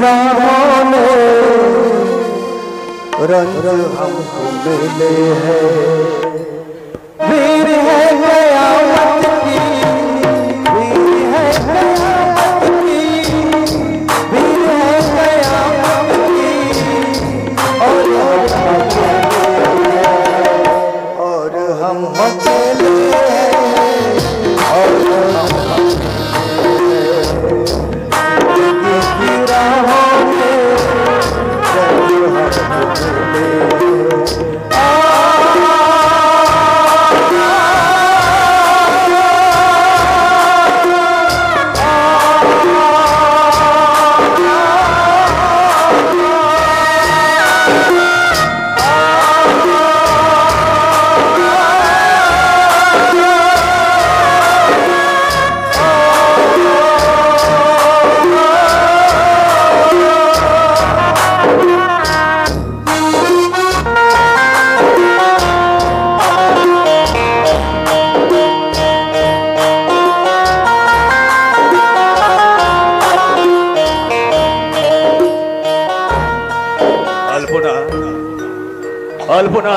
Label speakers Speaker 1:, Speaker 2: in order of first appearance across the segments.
Speaker 1: राहों में रंग हमको मिले हैं। वीर है कयामत की, वीर है कयामत की, वीर है कयामत की, और हम अकेले हैं, और हम की राहों में रंग हमको मिले।
Speaker 2: अल्पना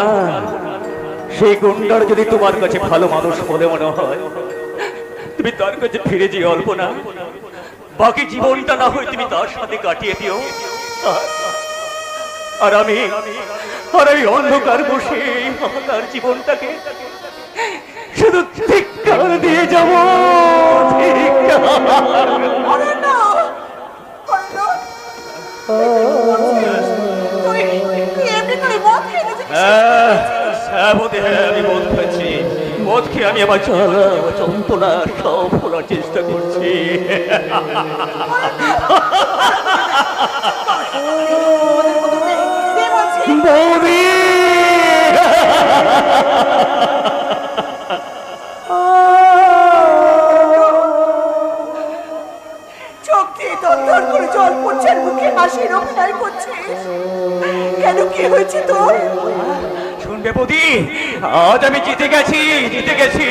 Speaker 2: সেই গুন্ডার যদি তোমার কাছে ভালো মানুষ বলে মনে হয় তুমি তার কাছে ফিরে যেও অল্পনা। বাকি জীবনটা না হয় তুমি তার সাথে কাটিয়ে দিও। আর আমি অন্ধকার বসে আমার জীবনটাকে শুধু ধিক্কার দিয়ে যাব। আমি মদ খাচ্ছি, মদ খেয়ে আমি আমার যন্ত্রণা সব ভোলার চেষ্টা করছি। বৌদি
Speaker 3: চোখ দিয়ে দরদর করে জল পড়ছে, মুখে হাসির অভিনয় করছিস কেন? কি হয়েছে তোর?
Speaker 2: শুনবে বৌদি, আজ আমি জিতে গেছি, জিতে গেছি।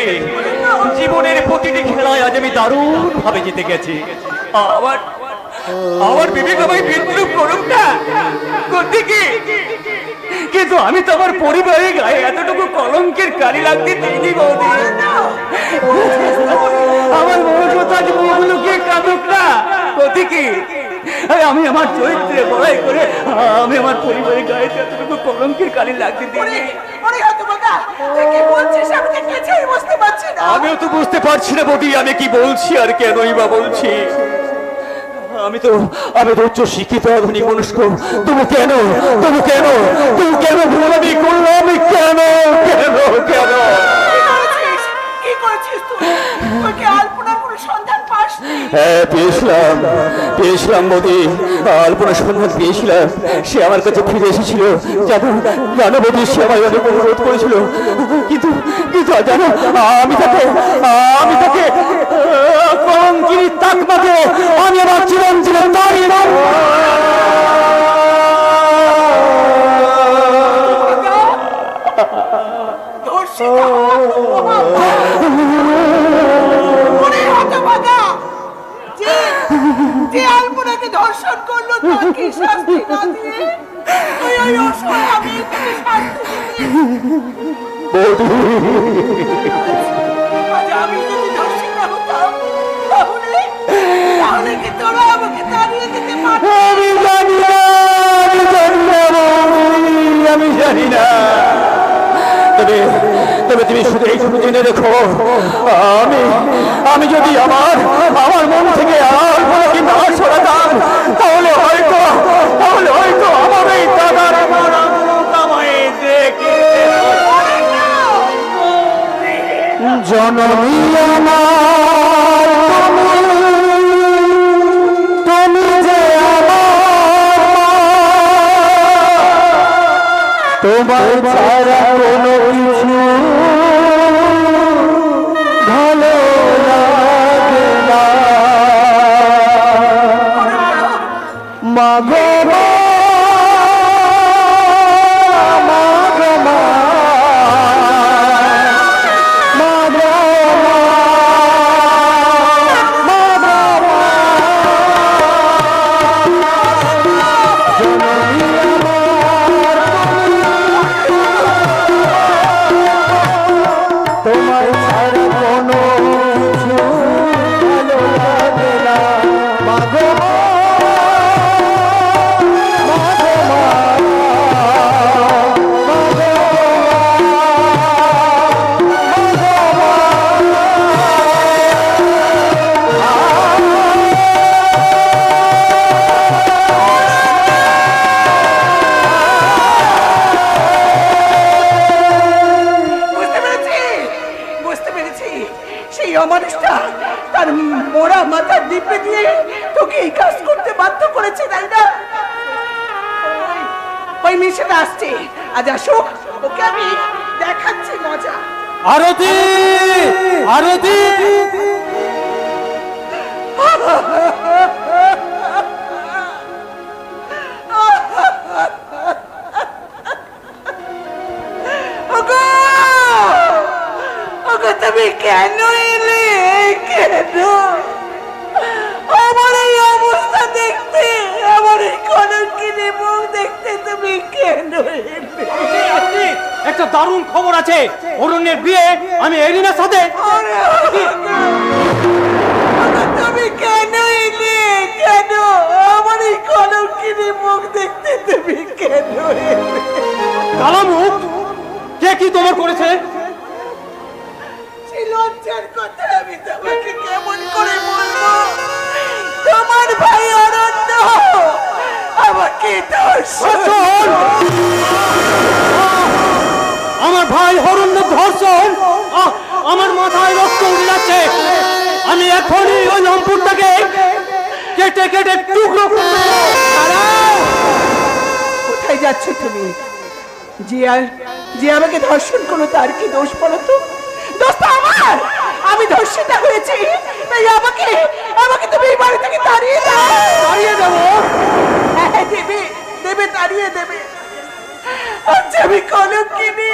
Speaker 2: জীবনের প্রতিটি খেলায় আজ আমি দারুণ ভাবে জিতে গেছি। আমার বিবেক আমায় বিদ্রুপ করুক না করতে কি, কিন্তু আমি তো আমার পরিবারের গায়ে এতটুকু কলঙ্কের কালি লাগতে দিইনি বৌদি। আমার মনুষ্যতা মুখগুলোকে কাঁদুক না করতে কি, আমি আমার চরিত্রে বড়াই করে আমি আমার পরিবারের গায়ে এতটুকু কলঙ্কের কালি লাগতে দিইনি। আমিও তো বুঝতে পারছি না বৌদি আমি কি বলছি আর কেনই বা বলছি। আমি তো উচ্চ শিক্ষিত আধুনিক মনুষ্য, তবু কেন ভুলামি করলো আমি? কেন কেন কেন
Speaker 3: কি করেছিস তুই? আলপনার কোনো সন্ধান পাসনি?
Speaker 2: হ্যাঁ পেয়েছিলাম বৌদি, আলপনার সন্ধান পেয়েছিলাম। সে আমার কাছে ফিরে এসেছিল, জানো বৌদি, সে আমার অনেক অনুরোধ করেছিল, কিন্তু জানো আমি তাকে কলঙ্কিনী তাকমাকে আমি আমার জীবন দাঁড়িয়ে
Speaker 3: যে আলপনাকে ধর্ষণ করলো তাকে শাস্তি না দিয়ে ওই অসহায় আমি তোকে শাস্তি দিই। আমি যদি ধর্ষণ না হতাম তাহলে কি তোরা আমাকে তাড়িয়ে দিতে পারবি?
Speaker 2: আমি জানি না, তবে তুমি শুধু এইটুকু জেনে রেখো, আমি যদি আমার মন থেকে আলপনাকে না সরাতাম তাহলে হয়তো আমার এই দাদার আমার আমায় দেখে
Speaker 1: জননী আমার তুমি যে তোমার ছাড়া কোনো কিছু ভালো লাগে না। মাগো
Speaker 3: অমানুষটা তার মোড়া মাথার দিব্যে দিয়ে তোকে এই কাজ করতে বাধ্য করেছে, তাই না? ওই মিশনে আসছে, আজ আসুক, ওকে আমি দেখাচ্ছি মজা।
Speaker 1: আরতি, আরতি,
Speaker 3: তুমি কেন এলে? কেন আমার এই অবস্থা দেখতে, আমার এই কলঙ্কিনী মুখ দেখতে তুমি কেন এলে?
Speaker 1: একটা দারুণ খবর আছে, অরণ্যের বিয়ে আমি এরিনার সাথে।
Speaker 3: তুমি কেন এলে? কেন আমার এই কলঙ্কিনী মুখ দেখতে তুমি কেন এলে?
Speaker 1: কালো মুখ, কে কি তোমার করেছে?
Speaker 3: লজ্জার কথা আমি তোমাকে কেমন করে বলবো? তোমার ভাই অরণ্য আমাকে ধর্ষণ।
Speaker 1: আমার ভাই অরণ্য ধর্ষণ? আমার মাথায় রক্ত উঠে যাচ্ছে। আমি এখনই ওই লম্পুরটাকে কেটে কেটে টুকরো করব।
Speaker 3: কোথায় যাচ্ছ তুমি? যে আমাকে ধর্ষণ করলো তার কি দোষ বলো তো? দোষ তো আমার, আমি ধর্ষিতা হয়েছি, তাই আমাকে তুমি এই বাড়ি থেকে তাড়িয়ে দাও।
Speaker 1: তাড়িয়ে দেবো?
Speaker 3: হ্যাঁ, দেবে দেবে, তাড়িয়ে দেবে। আচ্ছা আমি কলঙ্কিনী,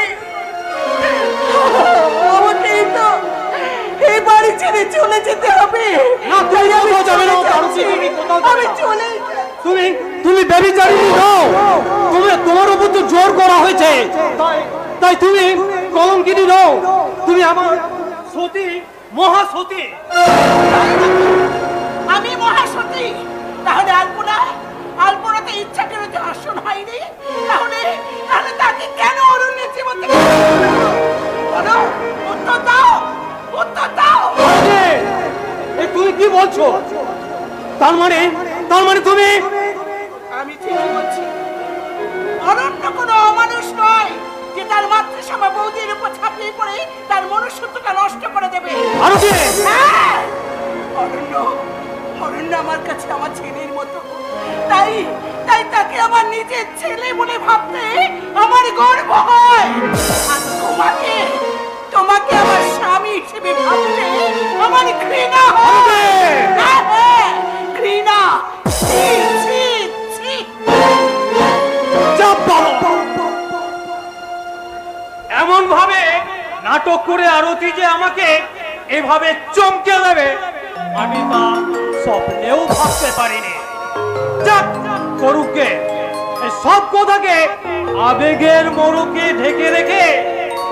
Speaker 3: আমাকে তো এই বাড়ি ছেড়ে চলে যেতে হবে। আমি চলে।
Speaker 1: তুমি ব্যভিচারিণী নও, তোমার উপর তো জোর করা হয়েছে, তাই তুমি কলঙ্কিনী নও, তুমি আমার সতী, মহাসতী।
Speaker 3: আমি মহাসতী? তাহলে আলপনাতে ইচ্ছা করে ধর্ষণ হয়নি? তাহলে তাকে কেন অরণ্যের জীবন থেকে বলো? উত্তর দাও, উত্তর দাও।
Speaker 1: তুমি কি বলছো? তার মানে তুমি?
Speaker 3: আমি ঠিকই বলছি, অরণ্য কোনো অমানুষ নয় যে তার মাতৃসভা বৌদির উপর ছাপিয়ে পড়ে তার মনুষ্যত্বটা নষ্ট করে দেবে। হ্যাঁ, অরণ্য আমার কাছে আমার ছেলের মতো, তাই তাকে আমার নিজের ছেলে বলে ভাবতে আমার গর্ব হয়। আর তোমাকে আমার স্বামী হিসেবে ভাবতে আমার ঘৃণা হয়। ঘৃণা।
Speaker 1: এমন ভাবে নাটক করে আরতি যে আমাকে এভাবে চমকে দেবে আমি তা স্বপ্নেও ভাবতে পারিনি। যাক, করুকে সব কথাকে আবেগের মোড়কে ঢেকে রেখে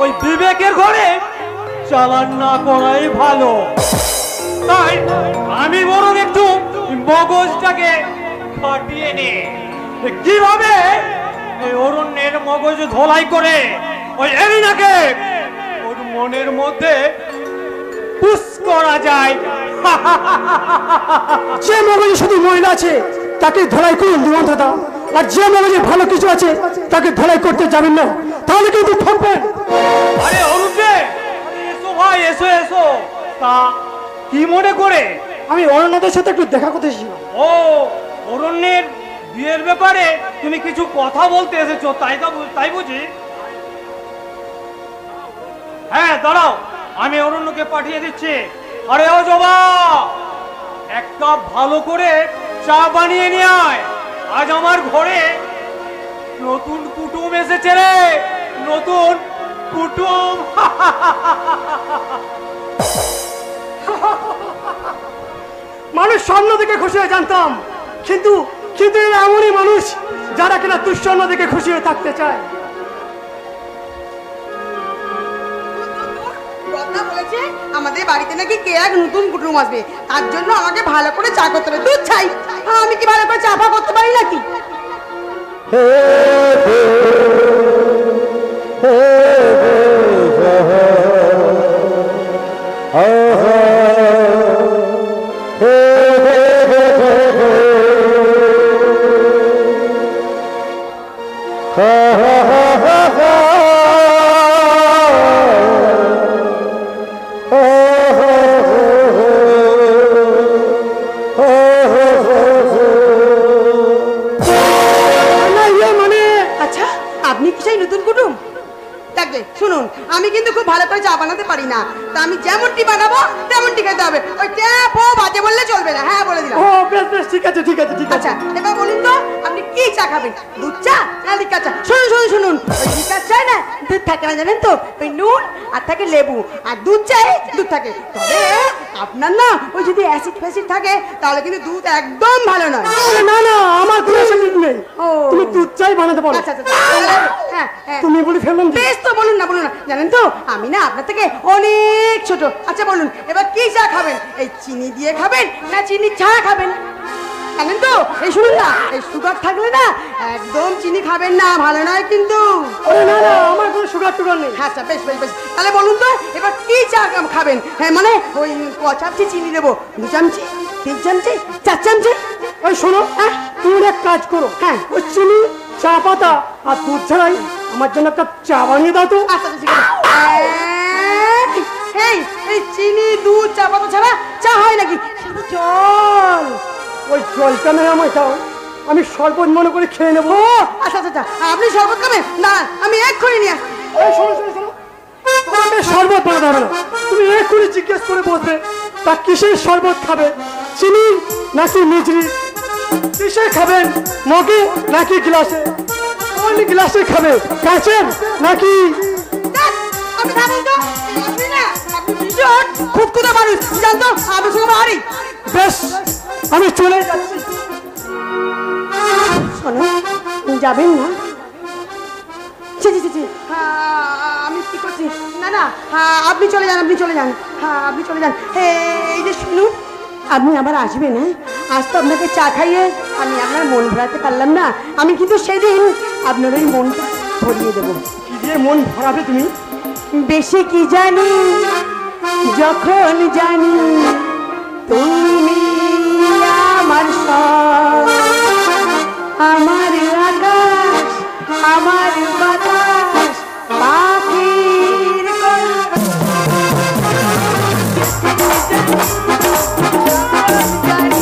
Speaker 1: ওই বিবেকের ঘরে চালান না করাই ভালো। তাই আমি বরং একটু মগজটাকে খাটিয়ে নি, কিভাবে এই অরণ্যের মগজ ধোলাই করে ওই এরিনাকে ওর মনের মধ্যে পুশ করা যায়।
Speaker 4: যে মগজে শুধু মহিলা আছে তাকে ধলাই করুন দিবন দাদা, আর যে মগজে ভালো কিছু আছে তাকে ধলাই করতে যাবেন না, তাহলে কিন্তু ঠকবেন।
Speaker 1: আরে অরুণে, এসো ভাই, এসো এসো। তা কি মনে করে?
Speaker 4: আমি অরণ্যদের সাথে একটু দেখা করতে এসেছিলাম।
Speaker 1: ও, অরণ্যের বিয়ের ব্যাপারে তুমি কিছু কথা বলতে এসেছো, তাই বুঝি? হ্যাঁ, দাঁড়াও, আমি অরণ্যকে পাঠিয়ে দিচ্ছি। আরে ও জবা, এক কাপ ভালো করে চা বানিয়ে নিয়ে আয়। আজ আমার ঘরে নতুন কুটুম এসেছে রে, নতুন কুটুম।
Speaker 4: মানুষ স্বপ্ন দেখে খুশি হয়ে জানতাম, কিন্তু এরা এমনই মানুষ যারা কিনা দুঃস্বপ্ন দেখে খুশি হয়ে থাকতে চায়।
Speaker 5: বলেছে আমাদের বাড়িতে নাকি কে এক নতুন কুটুম আসবে, তার জন্য আমাকে ভালো করে চা করতে হবে। দুধ চাই, আমি কি ভালো করে চা পা করতে পারি নাকি?
Speaker 1: Oh
Speaker 5: উনি কি সেই নতুন কুটুম? দেখলে শুনুন, আমি কিন্তু খুব ভালো করে চা বানাতে পারি না, তা আমি যেমনটি বানাবো তেমনটি খেতে হবে। ওই ট্যাপ ও বাজে বললে চলবে না। হ্যাঁ বলে দিলাম।
Speaker 4: ও বেশ বেশ, ঠিক আছে ঠিক আছে ঠিক আছে।
Speaker 5: আচ্ছা এবার বলুন তো আপনি কি চা খাবেন, দুধ চা না লিকার চা? শুনুন শুনুন শুনুন, ওই লিকার চায় না দুধ থাকে না জানেন তো, ওই নুন আর থাকে লেবু, আর দুধ চাই দুধ থাকে। তবে আপনার না ওই যদি অ্যাসিড ফ্যাসিড থাকে তাহলে কিন্তু দুধ একদম ভালো নয়।
Speaker 4: আরে না না, আমার কোনো অসুবিধা নেই।
Speaker 5: ও।
Speaker 4: তুমি দুধ চাই বানাতে পারো।
Speaker 5: আচ্ছা আচ্ছা হ্যাঁ হ্যাঁ
Speaker 4: তুমি বলি ফেললাম কি?
Speaker 5: বেশ তো বলুন না বলুন না, জানেন তো আমি না আপনার থেকে অনেক ছোট। আচ্ছা বলুন এবার কি চা খাবেন, এই চিনি দিয়ে খাবেন না চিনি ছাড়া খাবেন? জানেন তো এই শুনুন না, এই সুগার থাকলে না একদম চিনি খাবেন না, ভালো নয় কিন্তু।
Speaker 4: আরে না না, আমার কোনো সুগার টুগার নেই।
Speaker 5: হ্যাঁ আচ্ছা বেশ বেশ বেশ, তাহলে বলুন তো এবার কি চা খাবেন? হ্যাঁ মানে ওই ক চামচি চিনি দেবো, 2 চামচি 3 চামচি 4 চামচি?
Speaker 4: ওই শোনো, তুমি এক কাজ করো,
Speaker 5: হ্যাঁ।
Speaker 4: ওই চিনি চা পাতা আর দুধ ছাড়াই আমার জন্য একটা চা বানিয়ে দাও তো।
Speaker 5: আচ্ছা আচ্ছা, ঠিক আছে। এই এই চিনি দুধ চা পাতা ছাড়া চা হয় নাকি? সেটা তো জল।
Speaker 4: ওই জলটা নেই আমায় দাও, আমি শরবত মনে করে খেয়ে নেবো।
Speaker 5: ও আচ্ছা আচ্ছা আচ্ছা, আপনি শরবত খাবেন না? আমি এক্ষুনি নিয়ে আসছি।
Speaker 4: এই শোনো শোনো শোনো, তোমাকে শরবত বানাতে হবে না, তুমি এক্ষুনি জিজ্ঞেস করে বসবে তা কিসের শরবত খাবে, চিনি নাকি মিজরি, কিসে খাবেন, মগে নাকি গ্লাসে, কোন গ্লাসে খাবে, কাঁচের নাকি?
Speaker 5: দেখ, আপনি খাবেন তো? আপনি না, আপনি ভীষণ খুঁতখুঁতে মানুষ, জানতো আপনার সঙ্গে বাড়ি।
Speaker 4: বেশ, আমি চলে যাচ্ছি।
Speaker 5: শোনো, যাবেন না? ছি ছি ছি ছি, আমি কি করছি? না না, আপনি চলে যান, আপনি চলে যান, আপনি চলে যান। এই যে শুনুন, আপনি আবার আসবেন। হ্যাঁ, আজ তো আপনাকে চা খাইয়ে আমি আপনার মন ভরাতে পারলাম না, আমি কিন্তু সেদিন আপনার ওই মনটা ভরিয়ে দেবো।
Speaker 4: কি দিয়ে মন ভরাবে তুমি?
Speaker 5: বেশি কি জানি, যখন জানি তুমি আমার সব, আমার আকাশ, আমার বাতাস, পাখির গল্প। জানি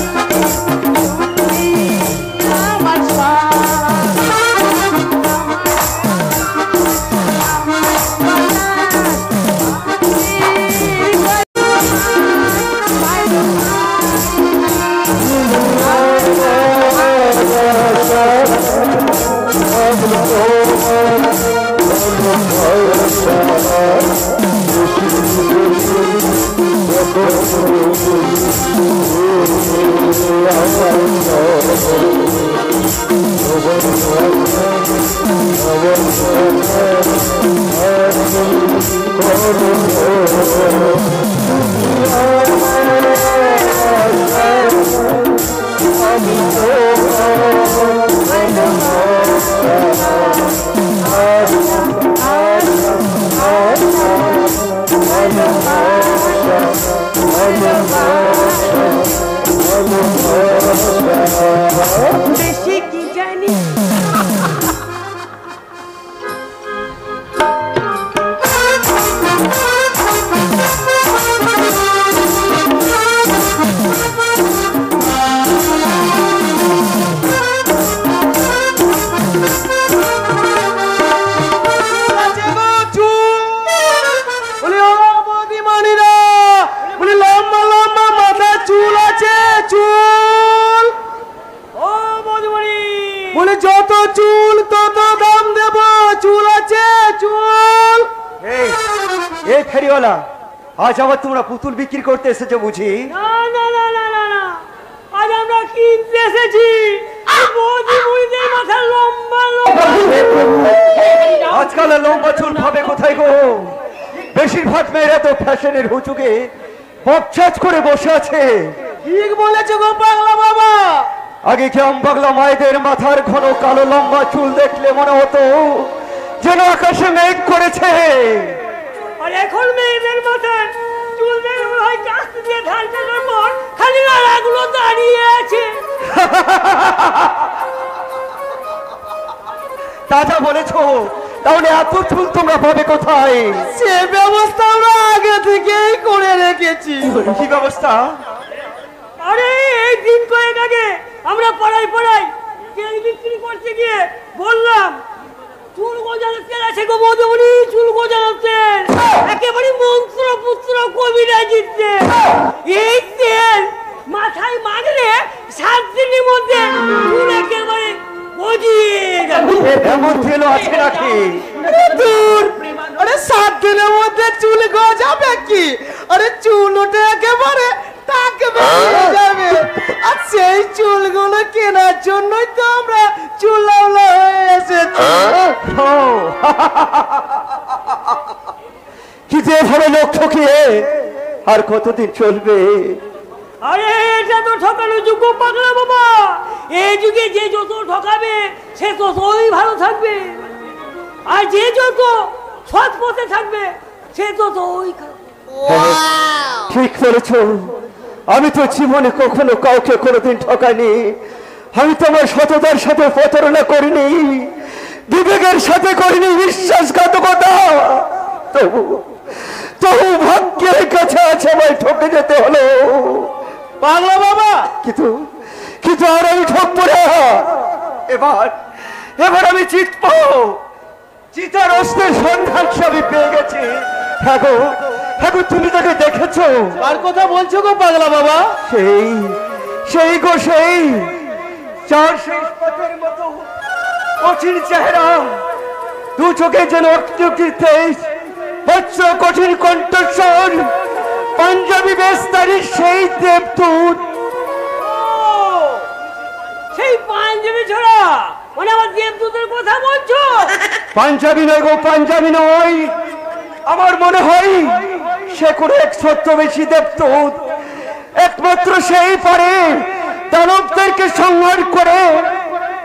Speaker 5: তুমি আমার সব, বেশি কি জানি।
Speaker 4: লম্বা লম্বা মাথা চুল আছে, চুল বলে যত চুল তত দাম দেব, চুল আছে চুল।
Speaker 2: এই ফেরিওয়ালা, আজ আবার তোমরা পুতুল বিক্রি করতে এসেছো বুঝি?
Speaker 1: না না না না না না, আজ আমরা কিনতে এসেছি বৌদিদের মাথা লম্বা লম্বা।
Speaker 2: আজকাল লম্বা চুল পাবে কোথায় গো? বেশিরভাগ মেয়েরা তো ফ্যাশনের হুচুকে বকচাজ করে বসে আছে।
Speaker 1: ঠিক বলেছো গো পাগলা বাবা।
Speaker 2: আগে গ্রাম বাংলা মায়েদের মাথার ঘন কালো লম্বা চুল দেখলে মনে হতো যেন আকাশে মেঘ করেছে,
Speaker 1: আর এখন মেয়েদের মাথায় চুল বের হয় কাস্ত দিয়ে ধার কাটার পর খালি নাড়াগুলো দাঁড়িয়ে আছে।
Speaker 2: তাজা বলেছো, তাহলে এত চুল তোমরা পাবে কোথায়?
Speaker 1: সে ব্যবস্থা আমরা আগে থেকেই করে রেখেছি।
Speaker 2: কি ব্যবস্থা?
Speaker 1: আরে এই দিন কয়েক আগে আমরা পাড়ায় পাড়ায় তেল বিক্রি করতে গিয়ে বললাম
Speaker 6: চুল গজানোর তেল আছে গো মধুমণি, চুল গজানোর তেল একেবারে মন্ত্র পুত্র কবিরা জিতছে। এই তেল মাথায় মাখলে 7 দিনের মধ্যে চুল একেবারে গজিয়ে যাবে।
Speaker 2: এমন তেল আছে নাকি?
Speaker 3: দূর, আরে 7 দিনের মধ্যে চুল গজাবে কি? আরে চুল ওঠে একেবারে টাকে বেরিয়ে যাবে। আর সেই চুলগুলো কেনার জন্যই তো আমরা চুলাওলা হয়ে এসেছি।
Speaker 2: কি যে ভাবে লোক ঠকিয়ে আর কতদিন চলবে?
Speaker 6: আরে এটা তো ঠকানোর যোগ্য পাগলা বাবা। এই যুগে যে যত ঠকাবে সে ততই ভালো থাকবে, আর যে যত সৎ পথে থাকবে সে ততই খাবে।
Speaker 2: ঠিক বলেছ। আমি তো জীবনে কখনো কাউকে কোনোদিন ঠকাইনি। আমি তো আমার সততার সাথে প্রতারণা করিনি, বিবেকের সাথে করিনি বিশ্বাসঘাতকতা। তবু তবু ভাগ্যের কাছে আছে আমায় ঠকে যেতে হলো।
Speaker 3: পাগলা বাবা,
Speaker 2: কিন্তু কিন্তু আর আমি ঠকবো না। এবার এবার আমি জিতবো। চিতার অস্ত্রের সন্ধান আমি পেয়ে গেছি। হ্যাঁ গো, হ্যাঁ গো, তুমি তাকে দেখেছো?
Speaker 3: কার কথা বলছো গো পাগলা বাবা?
Speaker 2: সেই সেই গো সেই, চার শেষ পথের মতো কঠিন চেহারা, দু চোখে যেন অগ্নির তেজ, বজ্র কঠিন কণ্ঠস্বর, পাঞ্জাবি বেশধারী সেই দেবদূত।
Speaker 6: সেই পাঞ্জাবি ছোড়া মানে আমার দেবদূতের কথা বলছো?
Speaker 2: পাঞ্জাবি নয় গো, পাঞ্জাবি নয়। আমার মনে হয় সে কোনো এক ছদ্মবেশী দেবদূত। একমাত্র সেই পারে দানবদেরকে সংহার করে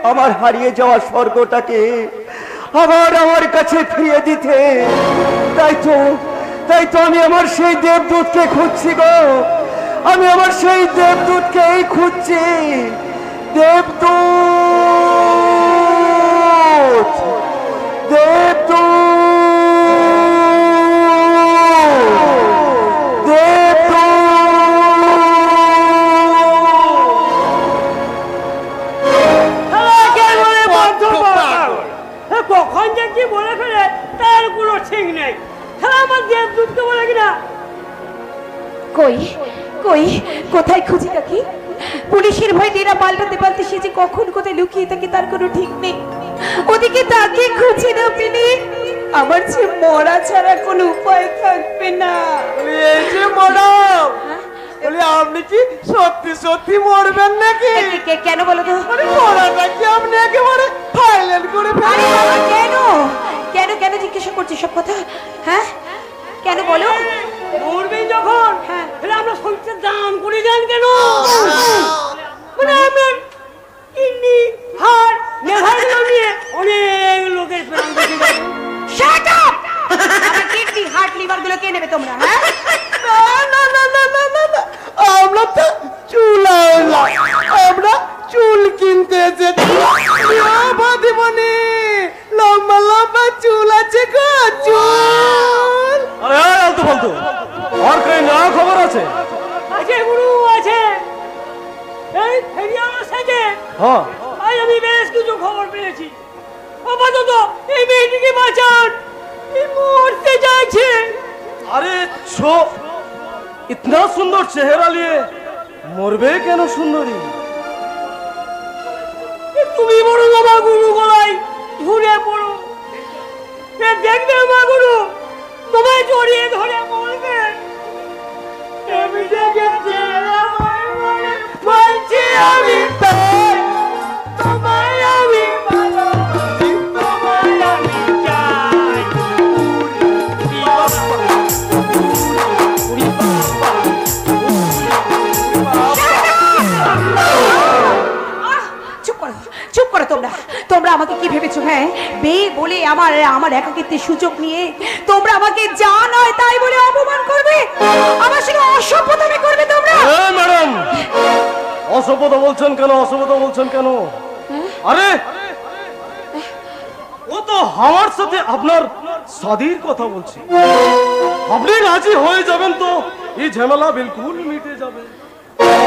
Speaker 2: আমার হারিয়ে যাওয়া স্বর্গটাকে আবার আমার কাছে ফিরিয়ে দিতে। তাই তো আমি আমার সেই দেবদূতকে খুঁজছি গো। আমি আমার সেই দেবদূতকেই খুঁজছি। দেবদূত, দেবদূত,
Speaker 6: কখন যে কি বলে ফেলে তার কোনো ঠিক নেই। আমার দেবদূতকে বলে কিনা
Speaker 5: কই কই কোথায় খুঁজি তাকে? পুলিশের ভয় ডেরা পাল্টাতে পাল্টে সে যে কখন কোথায় লুকিয়ে থাকে তার কোনো ঠিক নেই। ওদিকে তাকে খুঁজে না পেলে আমার যে মরা ছাড়া কোনো উপায় থাকবে না।
Speaker 3: এই যে ম্যাডাম, বলি আপনি কি সত্যি সত্যি মরবেন নাকি?
Speaker 5: কেন বলো তো?
Speaker 3: আরে মরাটা কি আপনি একেবারে ফাইনাল করে
Speaker 5: আরে
Speaker 3: ফেলেন?
Speaker 5: বাবা, কেন কেন কেন জিজ্ঞাসা করছিস সব কথা? হ্যাঁ কেন বলো?
Speaker 6: মরবেন যখন
Speaker 5: হ্যাঁ।
Speaker 6: তাহলে আমরা সত্যের দাম করে যান কেন? মানে আপনার কিডনি হাড় নেভারগুলো নিয়ে অনেক লোকের প্রাণ বেঁচে যাবে।
Speaker 5: Shut up! আমার কিডনি হার্ট লিভার গুলো কে নেবে তোমরা? হ্যাঁ
Speaker 3: না না না না না না, আমরা তো চুলাওলা, আমরা চুল কিনতে এসেছি। ভাদিমণি, লম্বা লম্বা চুল আছে গো, চুল।
Speaker 1: আরে আলতু ফালতু, আর কই না খবর আছে?
Speaker 6: আছে গুরু আছে। এই ফেরিয়ালা সেজে
Speaker 1: হ্যাঁ,
Speaker 6: আজ আমি বেশ কিছু খবর পেয়েছি। আপাতত এই মেয়েটিকে বাঁচান, এই মরতে যাচ্ছে।
Speaker 1: अरे छो इतना सुंदर चेहरा लिए मरबे केन सुंदरी?
Speaker 6: তুমি বড় বাবা গুরু গলায় ঘুরে পড়ো, দেখবে মা গুরু তোমায় জড়িয়ে ধরে বলবে আমি দেখেছি বলছি আমি তাই, তোমায় আমি ভালোবাসি, তোমায় আমি চাই।
Speaker 5: চুপ করো তোমরা। তোমরা আমাকে কি ভেবেছো? হ্যাঁ, মেয়ে বলে আমার একাকিত্বের সুযোগ নিয়ে তোমরা আমাকে যা নয় তাই বলে অপমান করবে, আমার সঙ্গে অসভ্যতামি করবে তোমরা।
Speaker 1: ম্যাডাম, অসভ্যতা বলছেন কেন? অসভ্যতা বলছেন কেন? আরে ও তো আমার সাথে আপনার শাদীর কথা বলছি। আপনি রাজি হয়ে যাবেন তো এই ঝামেলা বিলকুল মিটে যাবে।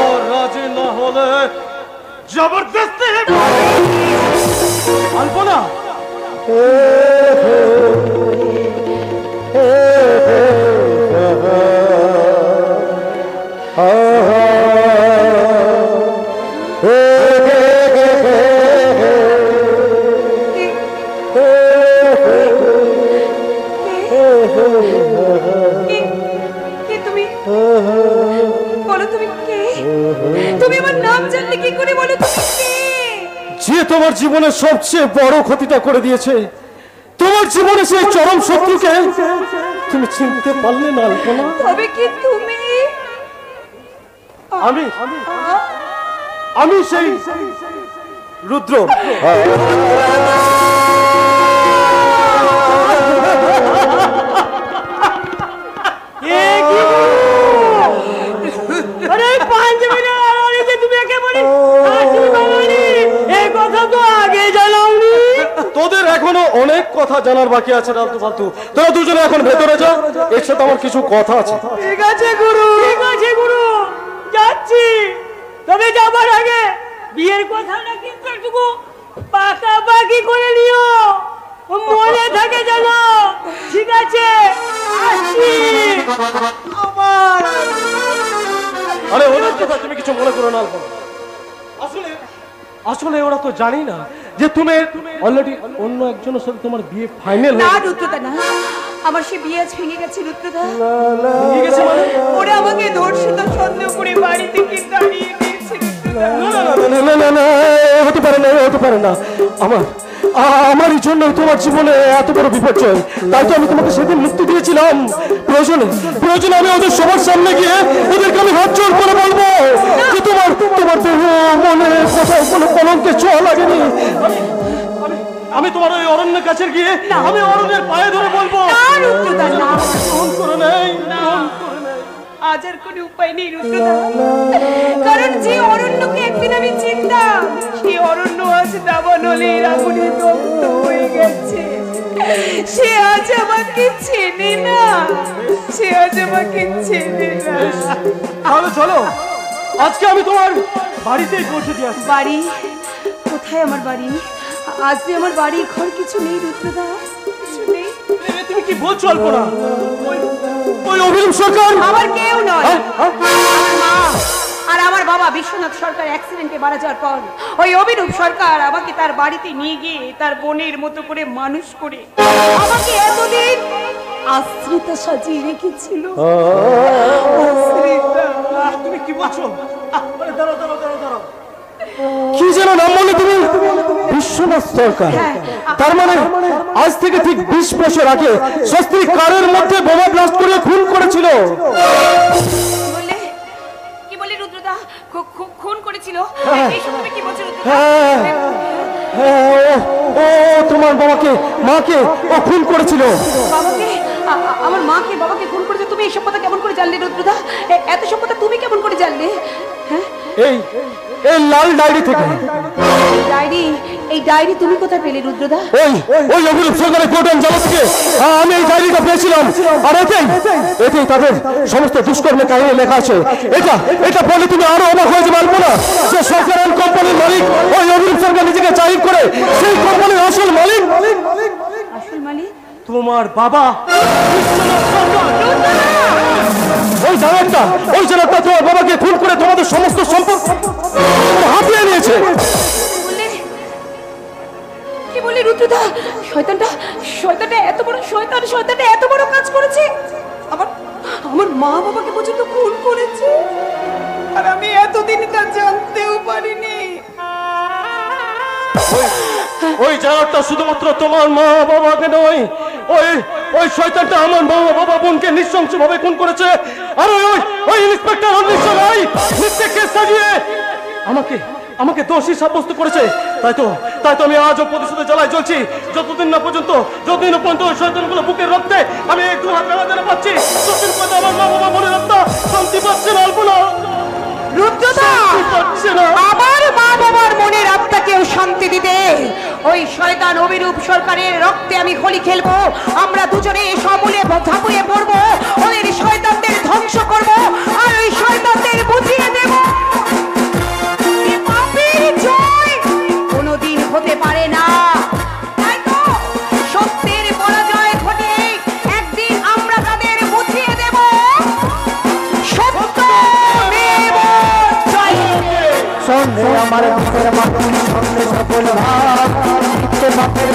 Speaker 1: আর রাজি না হলে জবরদস্তি আলপনা
Speaker 2: যে তোমার জীবনের সবচেয়ে বড় ক্ষতিটা করে দিয়েছে, তোমার জীবনে সেই চরম শত্রুকে তুমি চিনতে পারলে না আলপনা?
Speaker 3: তবে কি তুমি?
Speaker 2: আমি আমি সেই রুদ্র।
Speaker 6: আরে পাঞ্জাবি না, আরে যে তুমি একেবারে তুমি বাঙালি, এই কথা তো আগে জানাওনি।
Speaker 2: তোদের এখনো অনেক কথা জানার বাকি আছে আলতু ফালতু। তোরা দুজনে এখন ভেতরে যা, এর সাথে আমার কিছু কথা আছে।
Speaker 6: ঠিক আছে গুরু, ঠিক আছে গুরু, যাচ্ছি। তবে যাবার আগে বিয়ের কথাটা কিন্তু একটু পাকাপাকি করে নিও, মনে থাকে যেন। ঠিক আছে, আসছি। আমার
Speaker 2: আরে ওদের কথা তুমি কিছু মনে করো না আলপনা। আসলে আসলে ওরা তো জানি না যে তুমি অলরেডি অন্য একজনের সাথে তোমার বিয়ে ফাইনাল
Speaker 3: না
Speaker 2: হয়ে
Speaker 3: রুদ্রদা, না, আমার সে বিয়ে আজ ভেঙে গেছে রুদ্রদা।
Speaker 2: গেছে। মানে
Speaker 3: ওরা আমাকে ধর্ষিত সন্দেহ করে বাড়ি থেকে তাড়িয়ে দিয়েছে রুদ্রদা।
Speaker 2: না না না না, হতে পারে না, হতে পারে না। আমারই জন্য তোমার জীবনে এত বড় বিপর্যয়, তাই তো আমি তোমাকে সেদিন মুক্তি দিয়েছিলাম। প্রয়োজনে আমি ওদের সবার সামনে গিয়ে ওদেরকে আমি হাত জোর করে বলবো যে তোমার দেহ মনে কোথাও কোনো কলঙ্কের ছোঁয়া লাগেনি। আমি তোমার ওই অরণ্যের কাছে গিয়ে আমি অরণ্যের পায়ে ধরে বলবো
Speaker 3: না রুদ্রদা, না,
Speaker 2: ফোন করে নেই।
Speaker 3: আজ আর কোনো উপায় নেই রুদ্রদা, কারণ যে অরণ্যকে একদিন আমি চিনতাম, সেই অরণ্য আজ দাবানলের আগুনে দগ্ধ হয়ে গেছে। সে আজ আমাকে চেনে না, সে আজ আমাকে চেনে না।
Speaker 2: তাহলে চলো আজকে আমি তোমার বাড়িতেই পৌঁছে দিয়ে আসি।
Speaker 3: বাড়ি কোথায়? আমার বাড়ি আজ যে আমার বাড়ি ঘর কিছু নেই রুদ্রদা, কিছু নেই।
Speaker 2: তুমি কি বলছো আলপনা? ওই অভিনব সরকার
Speaker 3: আমার কেউ নয়, আমার মা আর আমার বাবা বিশ্বনাথ সরকার অ্যাক্সিডেন্টে মারা যাওয়ার পর ওই অভিনব সরকার আমাকে তার বাড়িতে নিয়ে গিয়ে তার বোনের মতো করে মানুষ করে আমাকে এতদিন আশ্রিতা সাজিয়ে রেখেছিল। আশ্রিতা।
Speaker 2: তুমি কি বলছো? দাঁড়াও। কি যেন নাম বললে তুমি? বিশ্বনাথ সরকার। তার মানে আজ থেকে ঠিক 20 বছর আগে স্বস্তি কারের মধ্যে বোমা ব্লাস্ট করে খুন করেছিল।
Speaker 3: কি বললে রুদ্রদা? খুন করেছিল? এইসব তুমি কি বলছো রুদ্রদা?
Speaker 2: ও তোমার মাকে ও খুন করেছিল।
Speaker 3: বাবাকে, আমার মাকে বাবাকে খুন করেছে? তুমি এইসব কথা কেমন করে জানলে রুদ্রদা? এত সব কথা তুমি কেমন করে জানলে? হ্যাঁ,
Speaker 2: এই লাল ডায়েরি থেকে।
Speaker 3: এই ডায়েরি তুমি কোথায় পেলে রুদ্রদা?
Speaker 2: ওই অভিনব সরকারের কোর্টের জানা থেকে আমি এই ডায়েরিটা পেয়েছিলাম। আর এতেই তাদের সমস্ত দুষ্কর্মের কাহিনী লেখা আছে। এটা বলে তুমি আরো অবাক হয়ে যাবে আলপনা, যে সরকারের কোম্পানির মালিক ওই অভিনব সরকার নিজেকে জাহির করে সেই কোম্পানির আসল মালিক তোমার বাবা বিশ্বনাথ সরকার। ওই জানাটা তোমার বাবাকে খুন করে তোমাদের সমস্ত সম্পদ হাতিয়ে নিয়েছে।
Speaker 3: কি বলি রুদ্রদা? শয়তানটা এত বড় কাজ করেছে, আমার মা বাবাকে পর্যন্ত খুন করেছে, আর আমি এতদিন তা জানতেও পারিনি।
Speaker 2: ওই জানাটা শুধুমাত্র তোমার মা বাবাকে নয়, ওই শয়তানটা আমার মা বাবা বোনকে নৃশংসভাবে খুন করেছে। আর ওই ইন্সপেক্টর অনিশ্চয় রায় মিথ্যে কেস সাজিয়ে আমাকে দোষী সাব্যস্ত করেছে। তাই তো আমি আজও প্রতিশোধের জ্বালায় জ্বলছি। যতদিন না পর্যন্ত ওই শয়তানগুলো বুকের রক্তে আমি এক দু হাত বেড়াতে পারছি, ততদিন পর্যন্ত আমার মা বাবা মনে রক্তা শান্তি পাচ্ছে না আলপনা।
Speaker 3: রুদ্রদা, আমার মা বাবার মনের আত্মাকেও শান্তি দিতে ওই শয়তান অভিরূপ সরকারের রক্তে আমি হোলি খেলবো। আমরা দুজনে সমূলে ঝাঁপিয়ে পড়বো, ওদের শয়তানদের ধ্বংস করব, আর ওই শয়তানদের বুঝিয়ে দেব পাপের জয় কোনোদিন হতে পারে না। তাই তো সত্যের পরাজয় ঘটে একদিন আমরা তাদের বুঝিয়ে দেব সত্য
Speaker 4: সন্ধে আমার মুখের মাটি সন্ধে সফল ভাব সত্যের মাঠের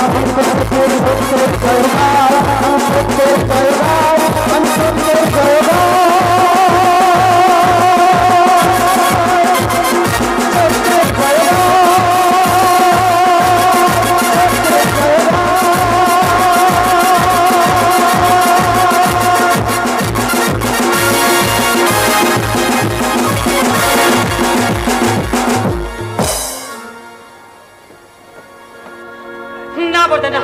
Speaker 6: না বলতে না,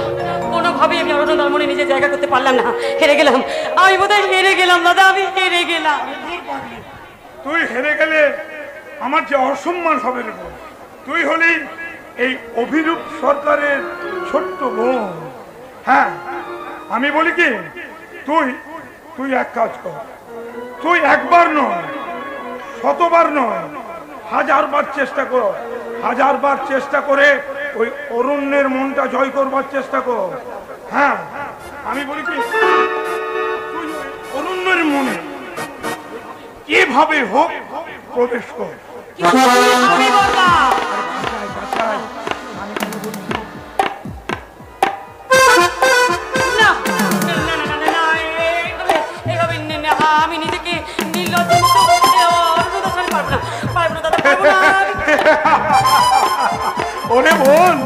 Speaker 6: কোনোভাবেই আমি অরণ্যদার মনে নিজের জায়গা করতে পারলাম না। হেরে গেলাম, আমি বোধহয় হেরে গেলাম দাদা, আমি হেরে গেলাম।
Speaker 7: তুই হেরে গেলে আমার যে অসম্মান হবে রে বোন। তুই হলি এই অভিরূপ সরকারের ছোট্ট বোন। হ্যাঁ, আমি বলি কি, তুই তুই এক কাজ কর, তুই একবার নয়, শতবার নয়, 1000 বার চেষ্টা কর, 1000 বার চেষ্টা করে ওই অরণ্যের মনটা জয় করবার চেষ্টা কর। হ্যাঁ, আমি বলি কি, তুই অরণ্যের মনে কিভাবে হোক প্রবেশ কর।
Speaker 6: আমি বললাম আমি নিজেকে নির্লজ্জ
Speaker 7: ওরে বোন,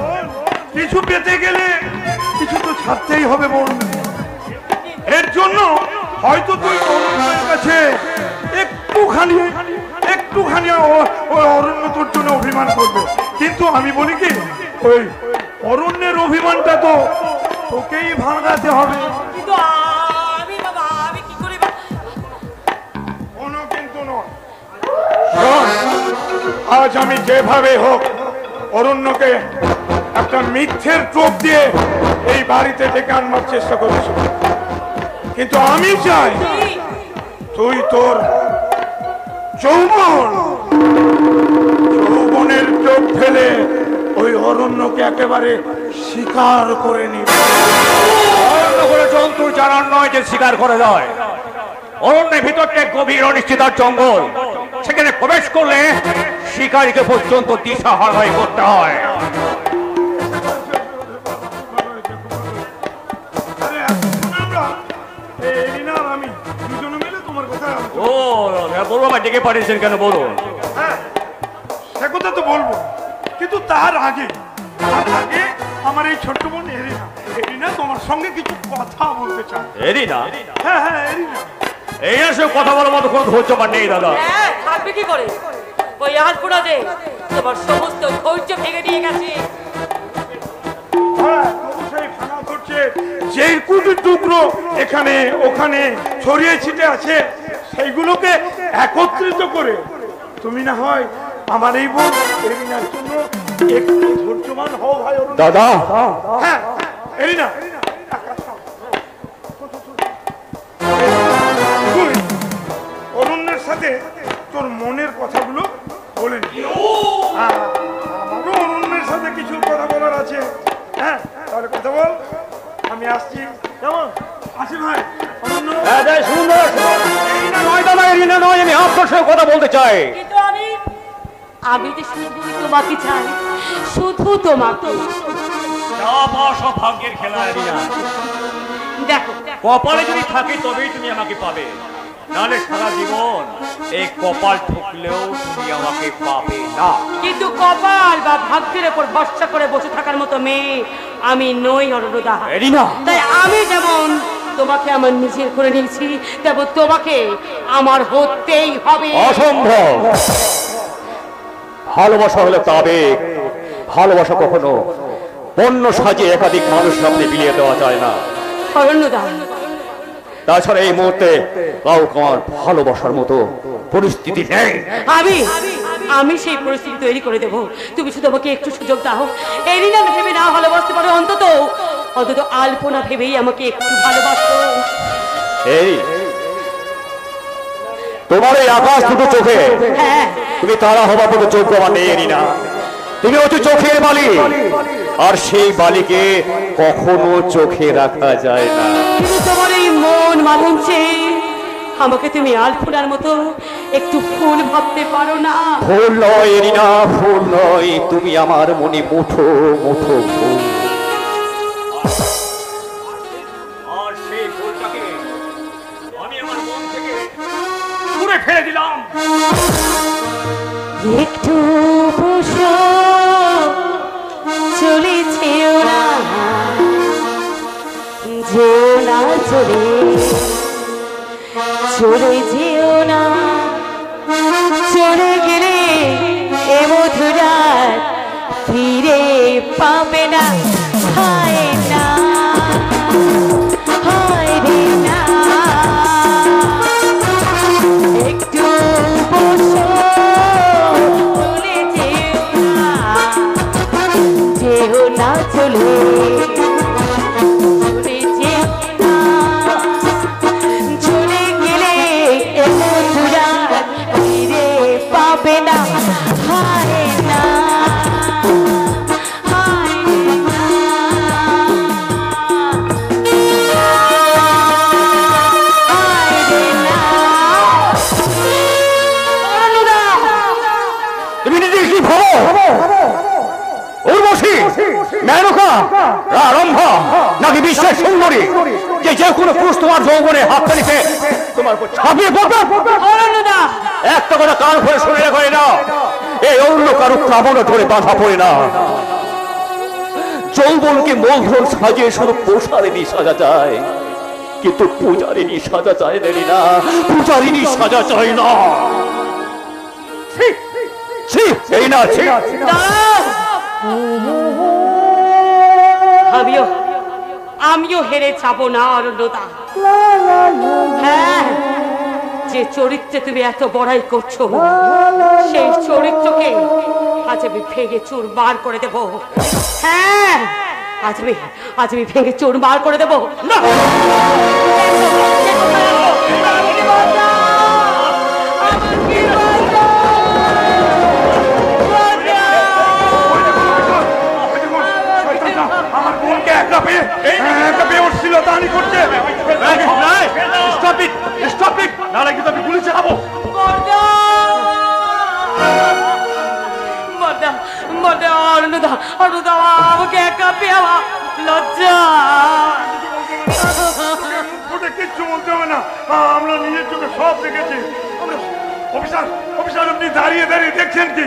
Speaker 7: কিছু পেতে গেলে কিছু তো ছাড়তেই হবে বোন। এর জন্য হয়তো তুই অরণ্যের কাছে একটুখানি ওই অরণ্য তোর জন্য অভিমান করবে, কিন্তু আমি বলি কি, ওই অরণ্যের অভিমানটা তো তোকেই ভাঙাতে হবে।
Speaker 6: কিন্তু আমি বাবা, আমি কি করে
Speaker 7: কোনো কিন্তু নয়। শোন, আজ আমি যেভাবে হোক অরণ্যকে একটা মিথ্যের টোপ দিয়ে এই বাড়িতে ডেকে আনবার চেষ্টা করেছি, কিন্তু আমি চাই তুই তোর যৌবনের চোখ ফেলে ওই অরণ্যকে একেবারে শিকার করে নিবি।
Speaker 2: অরণ্য করে জন্তু জানার নয় যে শিকার করে যায়। অরণ্যের ভিতরটা গভীর অনিশ্চিতার জঙ্গল, সেখানে প্রবেশ করলে শিকারীকে পর্যন্ত দিশাহারা হয়ে করতে হয়।
Speaker 7: আমি দুজনে মিলে তোমার কথা
Speaker 2: বলবো, আমার ডেকে পাঠিয়েছেন কেন বলুন?
Speaker 7: হ্যাঁ, সে কথা তো বলবো, কিন্তু তার আগে আমার এই ছোট্ট বোন এরিনা তোমার সঙ্গে কিছু কথা বলতে চায়।
Speaker 2: এরিনা?
Speaker 7: হ্যাঁ হ্যাঁ, এরিনা।
Speaker 2: এই সব কথা বলার মতো কোনো ধৈর্য পান নেই দাদা।
Speaker 6: হ্যাঁ, থাকবে কি করে? ওই আলপনা যে তোমার সমস্ত ধৈর্য ভেঙে দিয়ে গেছে।
Speaker 7: হ্যাঁ, অবশ্যই ভাঙা করছে। যেই কুটির টুকরো এখানে ওখানে ছড়িয়ে ছিটে আছে, সেইগুলোকে একত্রিত করে তুমি না হয় আমার এই বোন এরিনার জন্য একটু ধৈর্যবান হও ভাই।
Speaker 2: দাদা,
Speaker 7: হ্যাঁ এরিনা, তুই অরণ্যের সাথে তোর মনের কথাগুলো বলে নি। আমারও অরণ্যের সাথে কিছু কথা বলার আছে। হ্যাঁ, তাহলে কথা বল, আমি আসছি। কেমন আসি ভাই? অরণ্য
Speaker 2: সুন্দর এরিনা নয় দাদা, এরিনা নয়, আমি আপনার সঙ্গে কথা বলতে চাই।
Speaker 6: কিন্তু আমি তো শুধুই তোমাকে চাই, শুধু তোমাকে।
Speaker 2: সব ভাগ্যের খেলা এরিনা।
Speaker 6: দেখো,
Speaker 2: কপালে যদি থাকে তবেই তুমি আমাকে পাবে, নাহলে সারা জীবন এই কপাল ঠুকলেও তুমি আমাকে পাবে না।
Speaker 6: কিন্তু কপাল বা ভাগ্যের উপর ভরসা করে বসে থাকার মতো মেয়ে আমি নই অরণ্যদা।
Speaker 2: এরিনা,
Speaker 6: তাই আমি যেমন তোমাকে আমার নিজের করে নিয়েছি, তেমন তোমাকে আমার হতেই হবে।
Speaker 2: অসম্ভব। ভালোবাসা হলে তবে ভালোবাসা কখনো পণ্য সাজিয়ে একাধিক মানুষ সামনে বিলিয়ে দেওয়া যায় না।
Speaker 6: অরণ্যদা,
Speaker 2: তাছাড়া এই মুহূর্তে কাউকে আমার ভালোবাসার মতো পরিস্থিতি নেই।
Speaker 6: আমি সেই পরিস্থিতি তৈরি করে দেবো। তুমি শুধু আমাকে একটু সুযোগ দাও। এরিনা ভেবে না ভালোবাসতে পারো, অন্তত আলপনা ভেবেই আমাকে একটু ভালোবাসো।
Speaker 2: এই তোমার এই আকাশ দুটো চোখে
Speaker 6: হ্যাঁ,
Speaker 2: তুমি তারা হবার মতো চোখ আমার নেই এরিনা। তুমি হচ্ছে চোখের বালি, আর সেই বালিকে কখনো চোখে রাখা যায় না।
Speaker 6: কিন্তু তোমার এই মন মানছে আমাকে তুমি আলপনার মতো একটু ফুল ভাবতে পারো না?
Speaker 2: ফুল নয় এরিনা, ফুল নয়, তুমি আমার মনে মুঠো মুঠো ফুল। আর সেই ফুলটাকে আমি আমার মন থেকে দূরে ফেলে দিলাম।
Speaker 6: একটু বসো, চলে যেও না, যেও না, চলে যেও না। চলে গেলে এ মধুরাত ফিরে পাবে না। হায় না হায় রে না একটু বসো চলে যেও না চলে চলে গেলে এমরা ফিরে পাবে না হায় না
Speaker 2: তুমি নিজে কি ভাবো উর্বশী মেনকা রম্ভা নাকি বিশ্বের সুন্দরী যে যে কোনো পুরুষ তোমার যৌবনে হাত তালিতে তোমার উপর ছাপিয়ে পড়বে একটা কথা কান ভরে শুনে রাখো না এই অন্য কারো কামনা ধরে বাধা পড়ে না যৌবনকে মূলধন সাজিয়ে শুধু পোষারিনী সাজা যায় কিন্তু পূজারিনী সাজা চায় না পূজারিনী সাজা চায় না এই না
Speaker 6: আমিও হেরে যাব না অরণ্যদা হ্যাঁ যে চরিত্রে তুমি এত বড়াই করছো সেই চরিত্রকে আজ আমি ভেঙে চুরমার করে দেব হ্যাঁ আজ আমি ভেঙে চুরমার করে দেব না
Speaker 7: আমার বোনকে একটা পেয়ে উঠছিল তানি করছে স্টপ ইট নাহলে কিন্তু আমি গুলি চালাবো
Speaker 6: আমাকে একা পেয়ে লজ্জা
Speaker 7: ওটা কিচ্ছু বলতে হবে না আমরা নিজের চোখে সব দেখেছি অফিসার অফিসার আপনি দাঁড়িয়ে দাঁড়িয়ে দেখছেন কি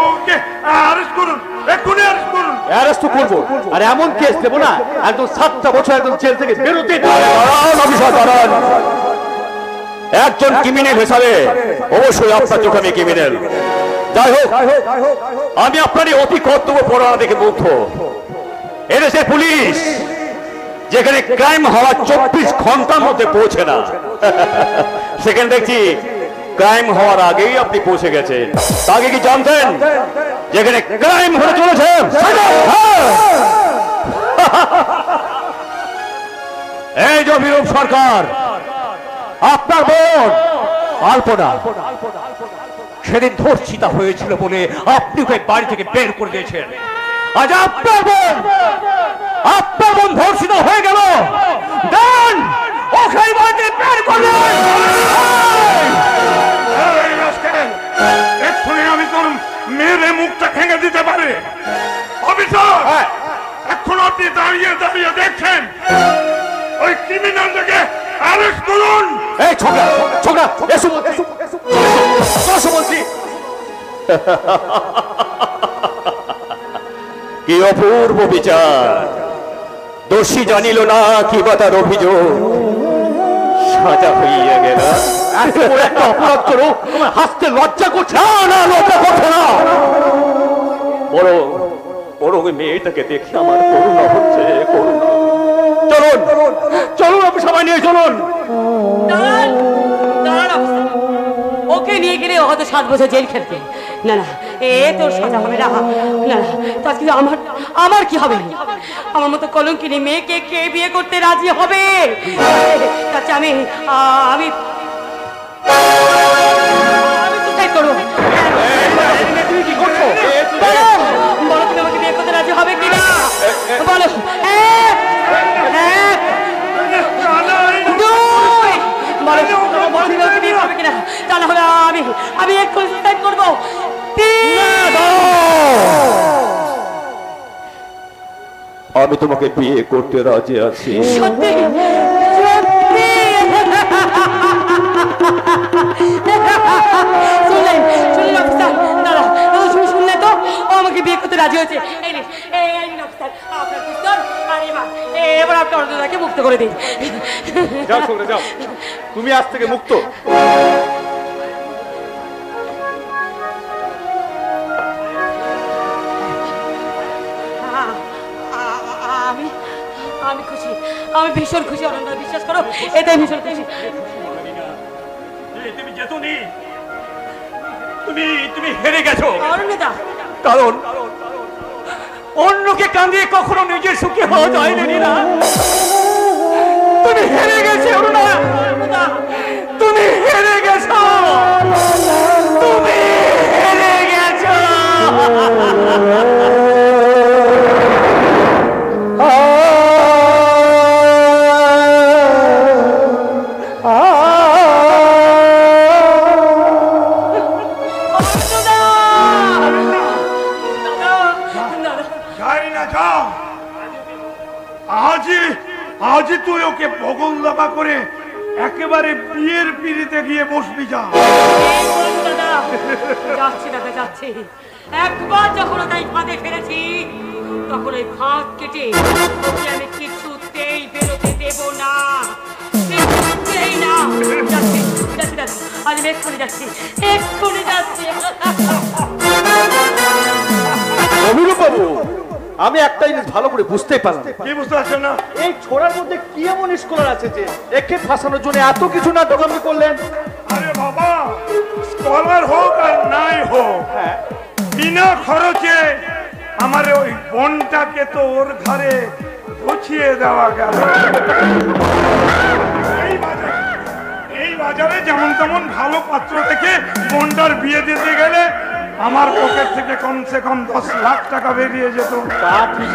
Speaker 7: ওকে অ্যারেস্ট করুন এক্ষুনি অ্যারেস্ট করুন
Speaker 2: অ্যারেস্ট তো করবো আর এমন কেস দেবো না একদম 7টা বছর একদম জেল থেকে বেরোতে একজন ক্রিমিনাল হিসাবে অবশ্যই আপনার চোখে আমি ক্রিমিনাল যাই হোক আমি আপনারই অতি কর্তব্য পড়ানো দেখে মুগ্ধ এদেশের পুলিশ যেখানে ক্রাইম হওয়ার 24 ঘন্টার মধ্যে পৌঁছে না সেখানে দেখছি ক্রাইম হওয়ার আগেই আপনি পৌঁছে গেছেন আগে কি জানতেন যেখানে ক্রাইম হতে চলেছে এই যে বিরূপ সরকার আপনার বোন আলপনা সেদিন ধর্ষিতা হয়েছিল বলে আপনি ওকে বাড়ি থেকে বের করে দিয়েছেন আজ আপনার বোন ধর্ষিত হয়ে গেল দেন ওকে বাড়িতে বের করে
Speaker 7: এক্ষুনি আমি তোর মেরে মুখটা ভেঙে দিতে পারি অফিসার এখন আপনি দাঁড়িয়ে দাঁড়িয়ে দেখছেন ওই ক্রিমিনালটাকে অ্যারেস্ট করুন
Speaker 2: এই ছোকরা এসো বলছি কি অপূর্ব বিচার দোষী জানিল না কি বা তার অভিযোগ সাজা হইয়া গেল একটা অপরাধ করো তোমার হাসতে লজ্জা করছে না লজ্জা করছে না বড় ওই মেয়েটাকে দেখে আমার করুণা হচ্ছে করুণা চলুন আপনি সবাই নিয়ে চলুন
Speaker 6: ওকে নিয়ে গেলে হয়তো 7 বছর জেল খেলবে না না এ তোর সাজা হবে না না তা কিন্তু আমার কি হবে আমার মতো কলঙ্কিনী মেয়েকে কে বিয়ে করতে রাজি হবে তাতে আমি সুসাইড করবো
Speaker 2: তুমি কি করছো
Speaker 6: বলো তুমি আমাকে বিয়ে করতে রাজি হবে কিনা বলো তা না হলে আমি এক্ষুনি সুসাইড করবো
Speaker 2: আমি তোমাকে বিয়ে করতে রাজি আছি
Speaker 6: সত্যি শুনলেন অফিসার দাদা শুনলে তো ও আমাকে বিয়ে করতে রাজি হয়েছে অফিসার আপনার পিস্তল আর এবার আপনি অর্জনদাকে মুক্ত করে দিন
Speaker 2: যাও যাও তুমি আজ থেকে মুক্ত
Speaker 6: আমি আমি খুশি, আমি ভীষণ খুশি অনন্যা, বিশ্বাস করো এটাই ভীষণ খুশি।
Speaker 1: তুমি যেতনি, তুমি হেরে গেছো
Speaker 6: অরণ্যদা,
Speaker 1: কারণ অন্যকে কাঁদিয়ে কখনো নিজের সুখী হওয়া যায় না। তুমি হেরে গেছো অরুণা, তুমি হেরে গেছো, তুমি হেরে গেছো।
Speaker 7: আজই তুই ওকে বগল দাবা করে একেবারে বিয়ের পিড়িতে গিয়ে বসবি।
Speaker 6: যাচ্ছি দাদা, যাচ্ছি। একবার যখন তাই ফাঁদে ফেলেছি, তখন ওই ফাঁদ কেটে ওকে আমি কিছুতেই বেরোতে দেব না, কিছুতেই না। যাচ্ছি যাচ্ছি দাদা, আজ এক্ষুনি যাচ্ছি, এক্ষুনি যাচ্ছি।
Speaker 2: অভিরূপ বাবু, আমি একটা জিনিস ভালো করে বুঝতেই পারলাম।
Speaker 7: কি বুঝতে পারছেন না?
Speaker 2: এই ছোড়ার মধ্যে কি এমন স্কলার আছে যে একে ফাঁসানোর জন্য এত কিছু নাটক আপনি করলেন?
Speaker 7: আরে বাবা, স্কলার হোক আর নাই হোক, বিনা খরচে আমার ওই বোনটাকে তো ওর ঘরে গুছিয়ে দেওয়া গেল। এই বাজারে যেমন তেমন ভালো পাত্র থেকে বোনটার বিয়ে দিতে গেলে আমার পকেট থেকে কমসে কম 10 লাখ টাকা বেরিয়ে যেত।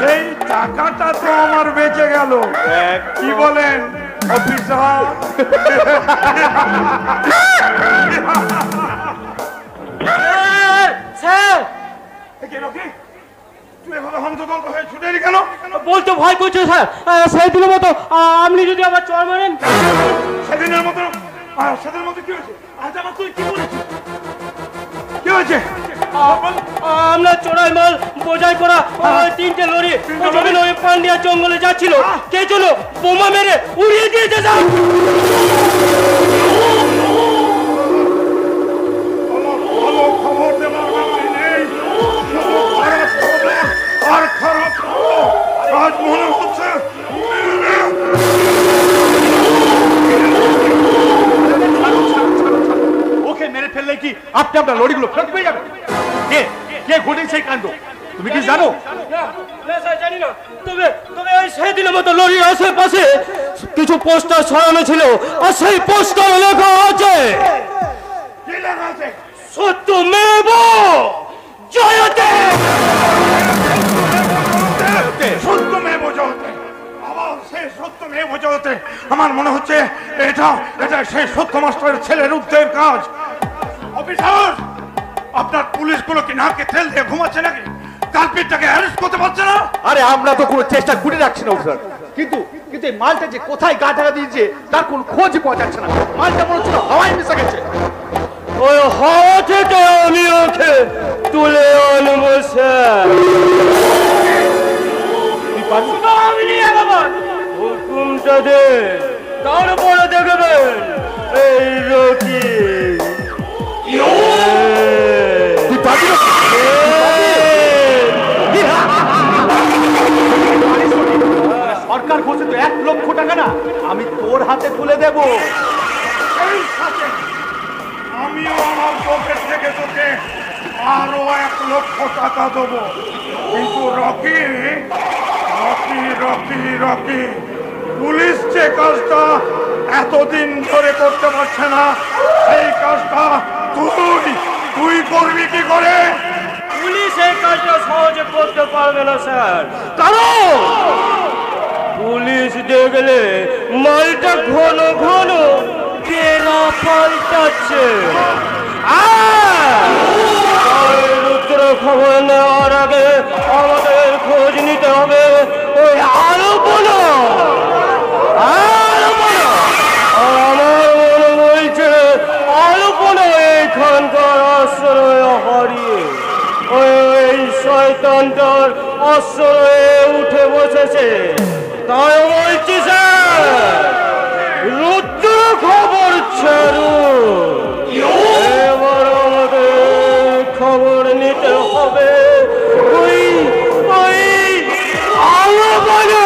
Speaker 7: সেই টাকাটা তো আমার বেঁচে গেল। কি বলেন অফিসার?
Speaker 1: বলতো ভয় করছে স্যার, সেদিনের মতো আপনি যদি আবার চল মারেন।
Speaker 7: সেদিনের মতো? সেদিনের মতো কি হয়েছে? আজ আমার তুই কি বলেছিস? কি হয়েছে?
Speaker 1: আমরা চোরাই মাল বোঝাই করা 3টে লরি পান্ডিয়া জঙ্গলে যাচ্ছিল, কে চলো বোমা মেরে উড়িয়ে দিয়েছে স্যার।
Speaker 7: খবর দেওয়ার ব্যাপারে নেই, আর খারাপ আজ মনে হচ্ছে।
Speaker 2: ওকে মেরে ফেললে কি আপনি আপনার লরিগুলো ফেরত পেয়ে যাবেন? কে ঘটেছে এই কাণ্ড তুমি কি জানো?
Speaker 1: জানি না, তবে ওই সেদিনের মতো লরির আশেপাশে কিছু পোস্টার ছড়ানো ছিল, আর সেই পোস্টার লেখা আছে সত্যমেব জয়তে।
Speaker 7: সত্যমেব জয়তে, আবার সেই সত্যমেব জয়তে। আমার মনে হচ্ছে এটা সেই সত্য মাস্টারের ছেলের উদ্যোগের কাজ। অফিসার, আপনার পুলিশগুলো কি নাকে তেল দিয়ে ঘুমাচ্ছে নাকি? কালপিটটাকে অ্যারেস্ট করতে পারছে না?
Speaker 2: আরে আমরা তো কোনো চেষ্টা করে রাখছি না অফিসার, কিন্তু এই মালটা যে কোথায় গা ঢাকা দিয়েছে তার কোনো খোঁজ পাওয়া যাচ্ছে না। মালটা মনে হচ্ছে হাওয়ায় মিশে গেছে।
Speaker 1: ওই হাওয়া থেকে আমি ওকে তুলে আনবো স্যার। হুকুমটা দে, তারপরে দেখবেন এই রকি।
Speaker 2: সরকার বলছে তো 1 লক্ষ টাকা না, আমি তোর হাতে তুলে দেব।
Speaker 7: এই সাথে আমিও আমার পকেট থেকে তোকে আরো 1 লক্ষ টাকা দেবো। কিন্তু Rocky Rocky Rocky Rocky police যে কাজটা এতদিন ধরে করতে পারছে না, সেই কাজটা তুই করবি কি করে?
Speaker 1: পুলিশ এই কাজটা সহজে করতে পারবে না স্যার, কারণ পুলিশ দেখলে মালটা ঘন ঘন তেরা পাল্টাচ্ছে। রুদ্র খবর নেওয়ার আগে আমাদের খোঁজ নিতে হবে ওই আলোপনা। আমার মনে বলছে আলোপনা এখানকার আশ্রয় হারিয়ে ওই শয়তানটার আশ্রয়ে উঠে বসেছে। তাই বলছি স্যার, রুদ্র খবর ছাড়ুন। এবার আমাদের খবর নিতে হবে ওই আলোপনা।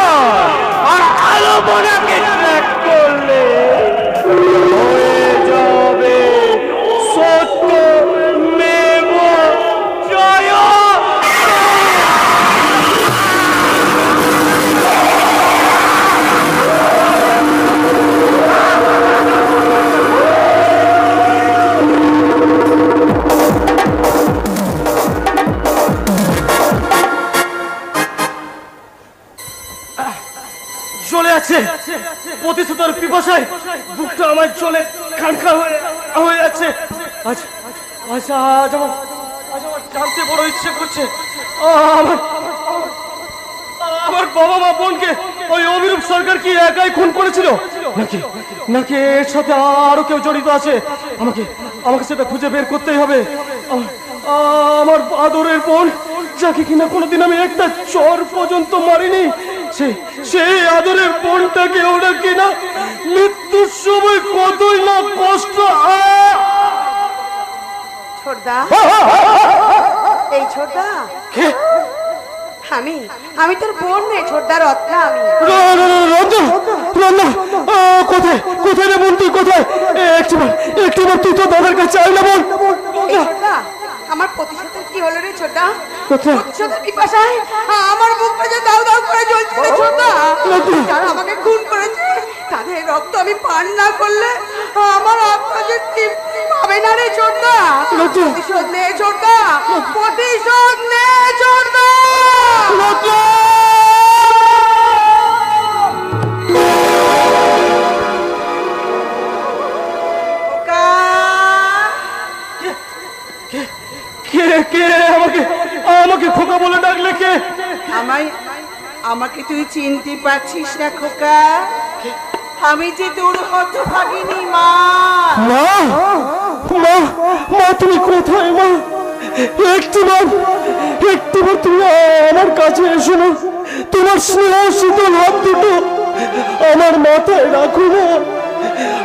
Speaker 1: চলে যাচ্ছে। প্রতিশোধের পিপাসায় বুকটা আমার চলে খানখা হয়ে যাচ্ছে। আজ আজ আজ আমার জানতে বড় ইচ্ছে করছে, আমার বাবা মা বোনকে ওই অভিরূপ সরকার কি একাই খুন করেছিল, নাকি নাকি এর সাথে আরো কেউ জড়িত আছে? আমাকে আমাকে সেটা খুঁজে বের করতেই হবে। আমার আদরের বোন, যাকে কিনা কোনোদিন আমি একটা চর পর্যন্ত মারিনি, সেই আদরের বোনটাকে ওরা কিনা মৃত্যুর সময় কতই না কষ্ট।
Speaker 5: ছোটদা, এই ছোটদা, আমি তোর বোন রে, ছোটদা রত্না। আমি
Speaker 1: কোথায় কোথায় রে বোন, তুই কোথায়? একটিবার তুই তো দাদার কাছে আয় না বোন।
Speaker 5: আমার প্রতিশোধের কি হলো রে ছোটদা? প্রতিশোধের পিপাসায় আমার বুকটা যে দাউ দাউ করে জ্বলছে রে ছোটদা। যারা আমাকে খুন করেছে তাদের রক্ত আমি পান না করলে আমার আত্মা যে তৃপ্তি পাবে না রে ছোটদা। প্রতিশোধ নে ছোটদা, প্রতিশোধ নে ছোটদা।
Speaker 1: আমাকে খোকা বলে ডাকলে কে?
Speaker 3: আমাকে তুই চিনতে পারছিস না খোকা? আমি যে তোর হতভাগিনী মা।
Speaker 1: মা তুমি কোথায় মা? একটিবার তুমি আমার কাছে এসো না। তোমার স্নেহ শীতল হাত দুটো আমার মাথায় রাখো না।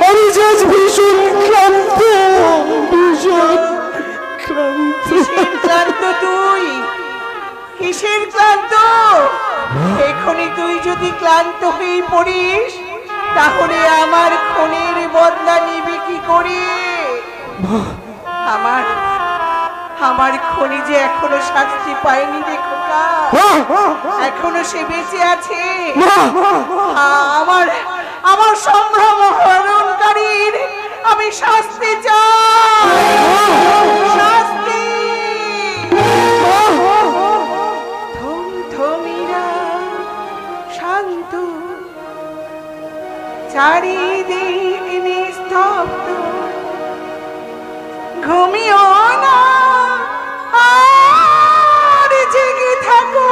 Speaker 1: আমি যে ভীষণ ক্লান্ত, ভীষণ ক্লান্ত।
Speaker 3: ক্লান্ত তুই? কিসের ক্লান্ত? এখনই তুই যদি ক্লান্ত হয়ে পড়িস তাহলে আমার খুনের বদলা নিবি কি করে? আমার খুনি যে এখনো শাস্তি পায়নি রে খোকা, এখনো সে বেঁচে আছে। আমার সম্ভ্রম হরণকারীর আমি শাস্তি চাই, শাস্তি। থমথমিরা শান্ত, চারিদিক নিস্তব্ধ, ঘুমিও না আর জেগে থাকো।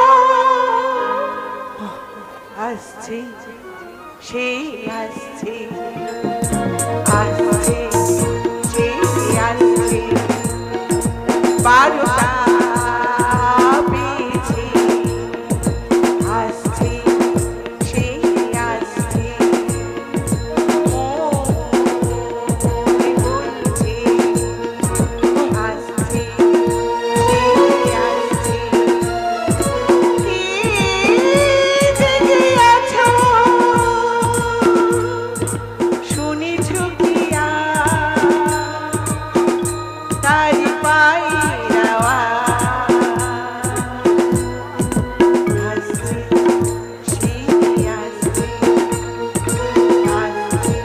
Speaker 3: আসছে সে, আসছে আসছে সে, আসছে 12টা বেজে। আসছে সে, আসছে মনে বলছে। আসছে সে, আসছে। কে জেগে আছো? শুনেছ কি তাই পায়ের আওয়াজ? আসছে সে, আসছে আসছে।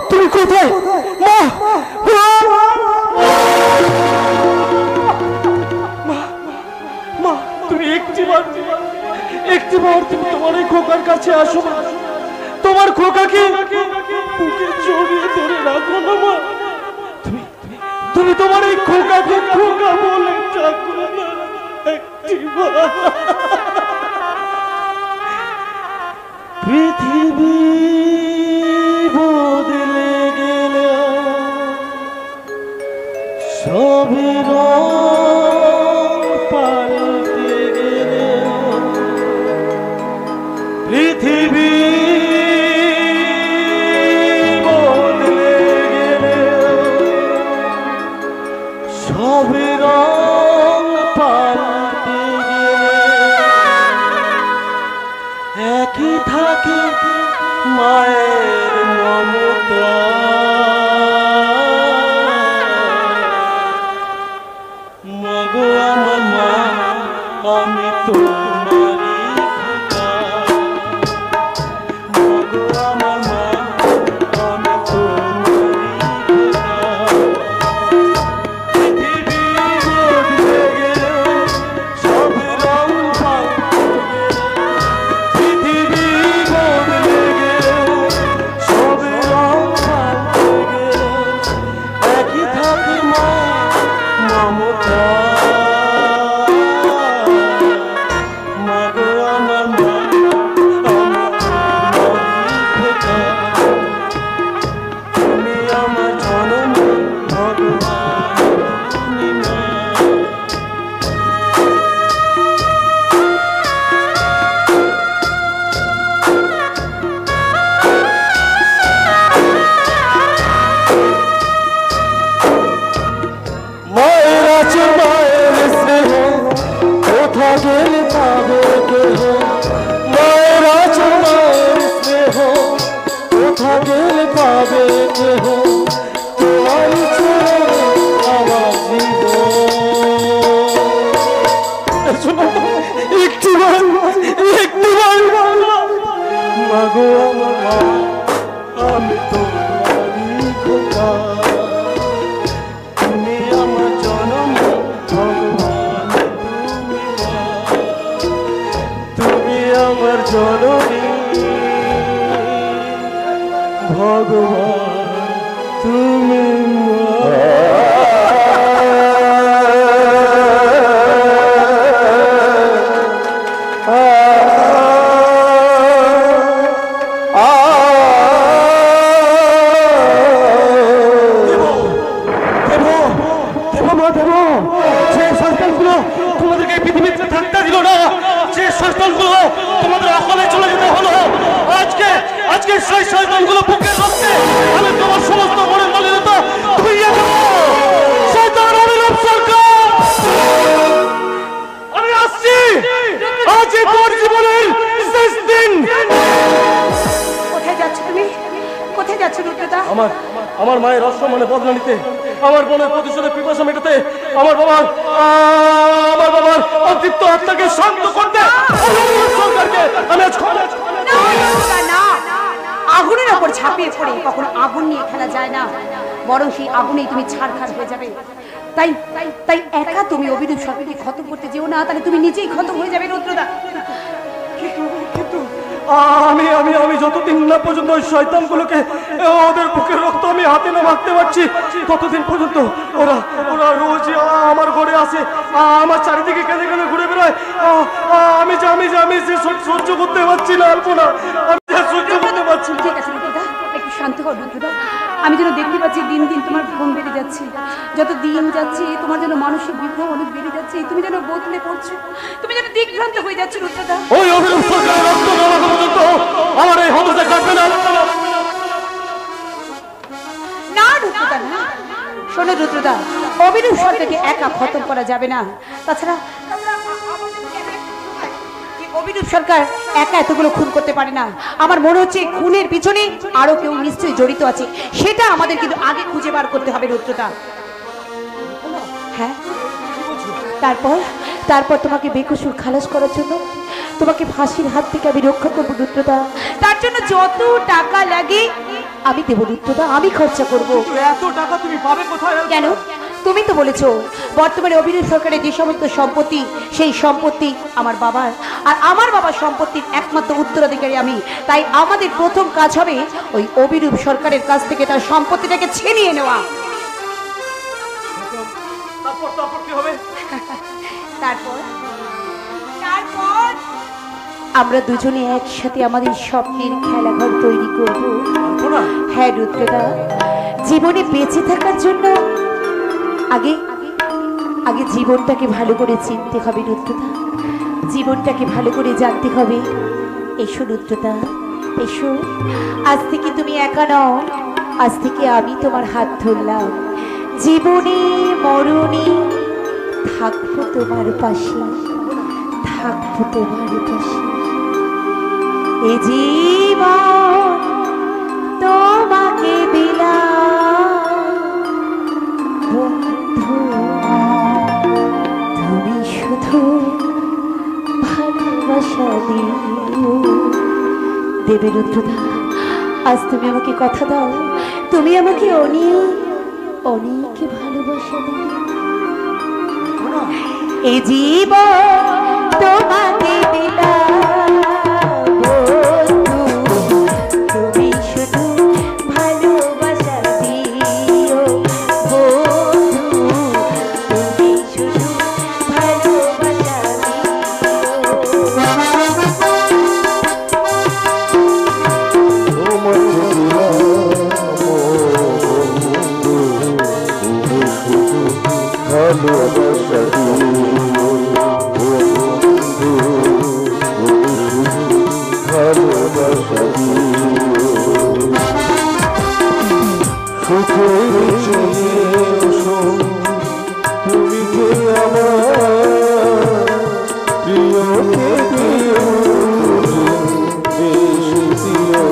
Speaker 1: তুমি কোথায় মা? তুমি একটিবার তুমি তোমার এই খোকার কাছে আসো না। তোমার খোকাকে বুকে জড়িয়ে ধরে রাখো না মা। তুমি তোমার এই খোকাকে খোকা বলে ডাকো না একটিবার। পৃথিবী বদলে গেল, সবই রং পাল্টে গেল। পৃথিবী
Speaker 4: দেহ তোমার আমার জীবন একটুবার মাগো আমার মা আমি তোমারই খোকা তুমি আমার জননী ভগবান তুমি আমার জননী ভগবান তুমি সেই শয়তানগুলো বুকে রক্তে আমি তোমার সমস্ত মনে মলিনতা ধুইয়ে দেব। শয়তান অবিলম্ব সরকার আমি আসছি, আজ তোর জীবনের শেষ দিন।
Speaker 5: কোথায় যাচ্ছ তুমি? কোথায় যাচ্ছ রুদ্রদা?
Speaker 4: আমার মায়ের অসম্মানে বদলা নিতে, আমার বোনের প্রতিশোধের পিপাসা মেটাতে, আমার বাবার অতৃপ্ত আত্মাকে শান্ত করতে সরকারকে আমি আজ
Speaker 5: না, আগুনের ওপর ঝাঁপিয়ে পড়ে কখনো আগুন নিয়ে খেলা যায় না, বরং সেই আগুনেই তুমি ছাড়খাড় হয়ে যাবে। তাই তাই তাই একা তুমি অভিরূপ সরকারকে খতম করতে যেও না, তাহলে তুমি নিজেই খতম হয়ে যাবে রুদ্রদা।
Speaker 4: কিন্তু আমি যতদিন না পর্যন্ত ওই শয়তানগুলোকে ওদের বুকের রক্ত আমি হাতে না মাখতে পারছি, ততদিন পর্যন্ত ওরা রোজ আমার ঘরে আসে, আমার চারিদিকে কেঁদে কেঁদে ঘুরে বেড়ায়। আমি সহ্য করতে পারছি না, আলপনা আমি সহ্য করতে পারছি না।
Speaker 5: ঠিক আছে রুদ্রদা, একটু শান্ত হও রুদ্রদা। আমি যেন দেখতে পাচ্ছি দিন দিন তোমার ঘুম বেড়ে যাচ্ছে, যত দিন যাচ্ছে তোমার যেন মানসিক বিভ্রম অনেক বেড়ে যাচ্ছে, তুমি যেন বদলে পড়ছো, তুমি যেন দিগ্ভ্রান্ত হয়ে যাচ্ছ রুদ্রদা।
Speaker 4: ওই অভিরূপ সরকারের রক্ত দেওয়া পর্যন্ত আমার এই হতাশা কাটবে না।
Speaker 5: না রুদ্রদা না, শোনো রুদ্রদা, অভিরূপ সরকারকে একা খতম করা যাবে না। তাছাড়া অভিরূপ সরকার একা এতগুলো খুন করতে পারে না। আমার মনে হচ্ছে খুনের পিছনে আরো কেউ নিশ্চয়ই জড়িত আছে, সেটা আমাদের কিন্তু আগে খুঁজে বার করতে হবে রুদ্রদা। হ্যাঁ, তারপর তোমাকে বেকসুর খালাস করার জন্য তোমাকে ফাঁসির হাত থেকে আমি রক্ষা করবো রুদ্রদা। তার জন্য যত টাকা লাগে আমি দেবো রুদ্রদা, আমি খরচা করবো।
Speaker 4: এত টাকা তুমি পাবে কোথায়?
Speaker 5: কেন? তুমি তো বলেছো বর্তমানে অভিনব সরকারের যে সমস্ত সম্পত্তি, সেই সম্পত্তি আমার বাবার, আর আমার বাবার সম্পত্তির একমাত্র উত্তরাধিকারী আমি। তাই আমাদের প্রথম কাজ হবে ওই অভিরূপ সরকারের কাছ থেকে তার সম্পত্তিটাকে ছিনিয়ে নেওয়া।
Speaker 4: তারপর কি হবে?
Speaker 5: তারপর আমরা দুজনে একসাথে আমাদের স্বপ্নের খেলাঘর তৈরি করব। হ্যাঁ রুদ্রদা, জীবনে বেঁচে থাকার জন্য আগে জীবনটাকে ভালো করে চিনতে হবে রুদ্রদা, জীবনটাকে ভালো করে জানতে হবে। এসো রুদ্রদা, এসো। আজ থেকে তুমি একা নও, আজ থেকে আমি তোমার হাত ধরলাম। জীবনে মরণে থাকবো তোমার পাশে, থাকবো তোমার পাশে। এ জীবন তোমাকে দিলাম বন্ধু, তুমি শুধু ভালোবাসা দিও। দেবে রুদ্রদা, আজ তুমি আমাকে কথা দাও, তুমি আমাকে অনেক অনেক ভালোবাসা দিও। এ জীবন তোমাকে দিলাম বন্ধু, তুমি শুধু ভালোবাসা দিও বন্ধু, তুমি শুধু ভালোবাসা
Speaker 4: তুমি যে আমার প্রিয়কে দিও, বেশি দিও।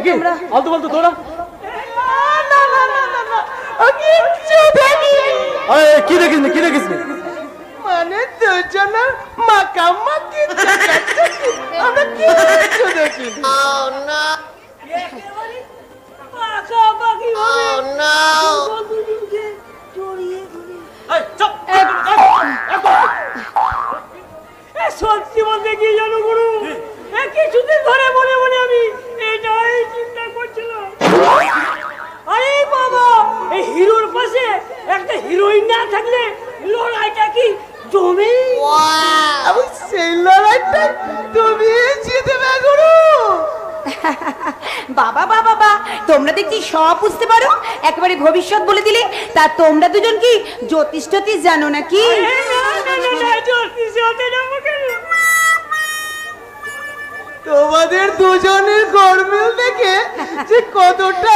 Speaker 5: তোমরা
Speaker 2: আলতু ফালতু দৌড়া।
Speaker 3: কিচ্ছু দেখিনি।
Speaker 2: কি দেখিস কি দেখিস?
Speaker 3: মানে দুজনের মাখামাখি দেখাচ্ছি, আমরা কিচ্ছু দেখিনি।
Speaker 6: একেবারে পাকাপাকি ভাবে দুজনকে জড়িয়ে ধরে। সত্যি বলতে কি জানো গুরু, কিছুদিন ধরে মনে মনে আমি এটাই চিন্তা করছিলাম। আরে বাবা, এই হিরোর পাশে একটা হিরোইন না থাকলে লড়াইটা কি জমে?
Speaker 3: সেই লড়াইটা তুমি জিতবে গুরু।
Speaker 5: বাবা বাবা বাবা, তোমরা দেখছি সব বুঝতে পারো, একেবারে ভবিষ্যৎ বলে দিলে। তা তোমরা দুজন কি জ্যোতিষ টতিষ জানো নাকি?
Speaker 3: তোমাদের দুজনের গরমিল দেখে যে কতটা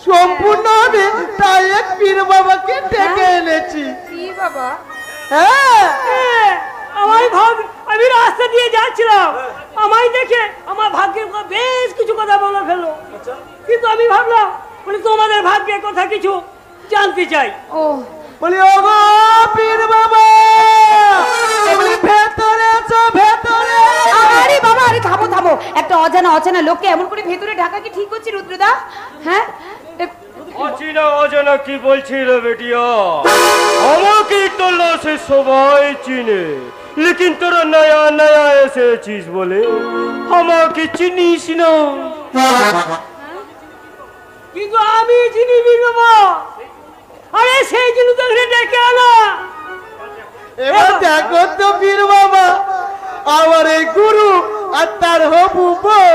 Speaker 3: সম্পূর্ণ হবে তাই এক পীর বাবাকে ডেকে এনেছি।
Speaker 5: বাবা,
Speaker 3: হ্যাঁ,
Speaker 6: আমি রাস্তা দিয়ে যাচ্ছিলাম, আমায় দেখে আমার ভাগ্যের বেশ কিছু কথা বলে ফেললো। কিন্তু আমি ভাবলাম বলে তোমাদের ভাগ্যের কথা কিছু জানতে চাই।
Speaker 5: ও
Speaker 3: বলি ওগো পীর বাবা, বলি ভেতরে আছো ভেতরে।
Speaker 5: আরে বাবা, আরে থামো থামো, একটা অজানা অজানা লোককে এমন করে ভেতরে ঢাকা কি ঠিক হচ্ছে রুদ্রদা? হ্যাঁ,
Speaker 1: অচিনা অজানা কি বলছিল বেটিয়া? আমাকে তোলা সে সবাই চিনে, লেকিন তোরা নয়া নয়া এসেছিস বলে আমাকে চিনিস না।
Speaker 6: কিন্তু আমি চিনি বাবা। আরে সেই জন্য তো ডেকে আনা।
Speaker 3: এবার দেখো তো পীর বাবা, আমার এই গুরু আর তার হবু বউ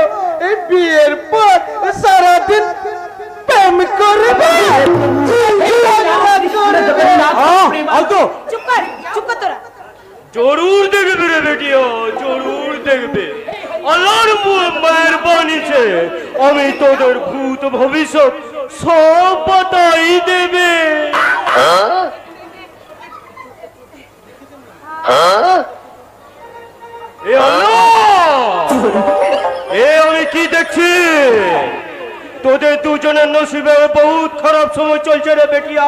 Speaker 3: এই বিয়ের পর সারাদিন প্রেম করবে।
Speaker 5: চুপ কর তোরা।
Speaker 1: জরুর দেখবে রে বেটিয়া, জরুর দেখবে। আল্লাহর মেহরবানি সে আমি তোদের ভূত ভবিষ্যৎ সব বাতাই দেবে। এ আল্লাহ, এ আমি কি দেখছি? তোদের দুজনের নসিবে বহুত খারাপ সময় চলছে রে বেটিয়া।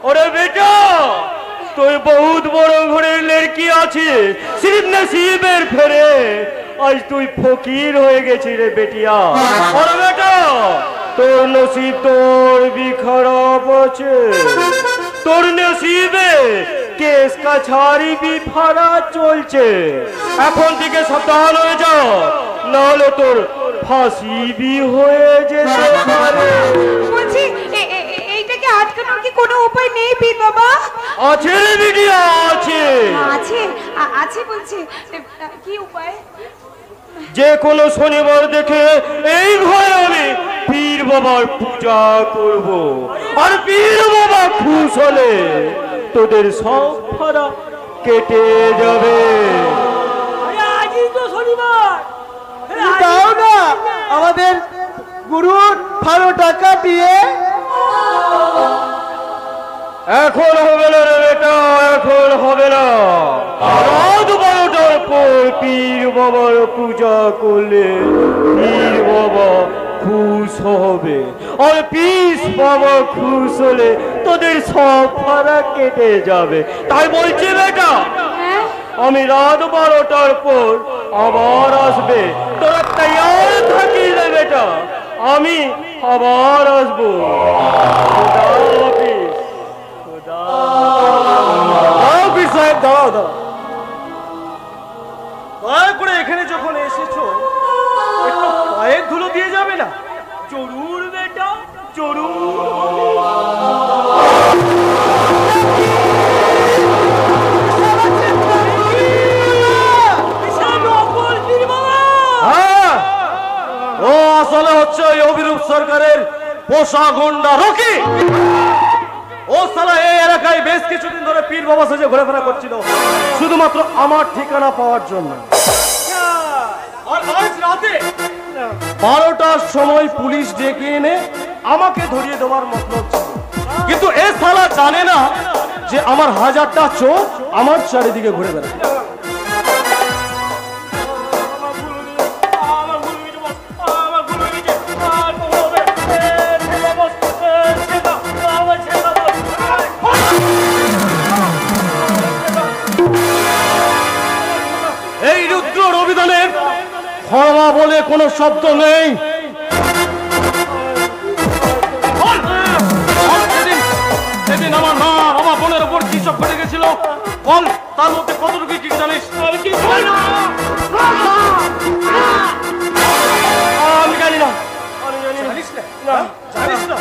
Speaker 1: ওরে বেটা, তোর বহুত বড় ঘরের লড়কি আছে, সিরিফ নসিবের ফেরে আজ তুই ফকির হয়ে গেছিস রে বেটিয়া। ওরে বেটা, তোর নসিব তোর বি খারাপ আছে। তোর নসিবে কেস কাছারি বি ফাড়া চলছে। এখন থেকে সাবধান হয়ে যাও, নাহলে তোর ফাঁসি বি হয়ে যেতে পারে।
Speaker 5: বলছি এইটাকে আটকানোর কি কোনো উপায় নেই পীর বাবা?
Speaker 1: আছে রে বিটিয়া, আছে।
Speaker 5: আছে আছে বলছি, কি উপায়?
Speaker 1: যে কোনো শনিবার দেখে এই ঘরে আমি পীর বাবার পূজা করব, আর পীর বাবা খুশ হলে তোদের সব ফাড়া কেটে যাবে।
Speaker 6: আরে আজই তো শনিবার।
Speaker 3: দাও না আমাদের গুরুর ভালো টাকা দিয়ে।
Speaker 1: এখন হবে না রে বেটা, এখন হবে না। রাত 12টার পর পীর বাবার পূজা করলে পীর বাবা খুশ হবে, আর পীর বাবা খুশ হলে তোদের সব ফাড়া কেটে যাবে। তাই বলছি বেটা, আমি রাত 12টার পর আবার আসবে, তোরা তৈয়ার থাকিস রে বেটা, আমি আবার আসবো। খোদা হাফেজ। সাহেব দাঁড়াও দাঁড়াও, দয়া করে এখানে যখন এসেছো একটু পায়ের ধুলো দিয়ে যাবে না? জরুর বেটা, জরুর। হ্যাঁ, ও আসলে হচ্ছে ওই অভিরূপ সরকারের পোষা গন্ডা রকি। ও সালা এই এলাকায় বেশ কিছুদিন ধরে পীর বাবা সেজে ঘোরাফেরা করছিল, শুধুমাত্র আমার ঠিকানা পাওয়ার জন্য। আর আজ রাতে 12টার সময় পুলিশ ডেকে এনে আমাকে ধরিয়ে দেওয়ার মতলব ছিল, কিন্তু এ সালা জানে না যে আমার 1000টা চোখ আমার চারিদিকে ঘুরে বেড়ায়। কোনো শব্দ নেই। সেদিন আমার মা আমার বোনের উপর কি সব ঘটে গেছিল বল, তার মধ্যে কতটুকু কি জানিস? আমি জানি না। জানিস না? জানিস না?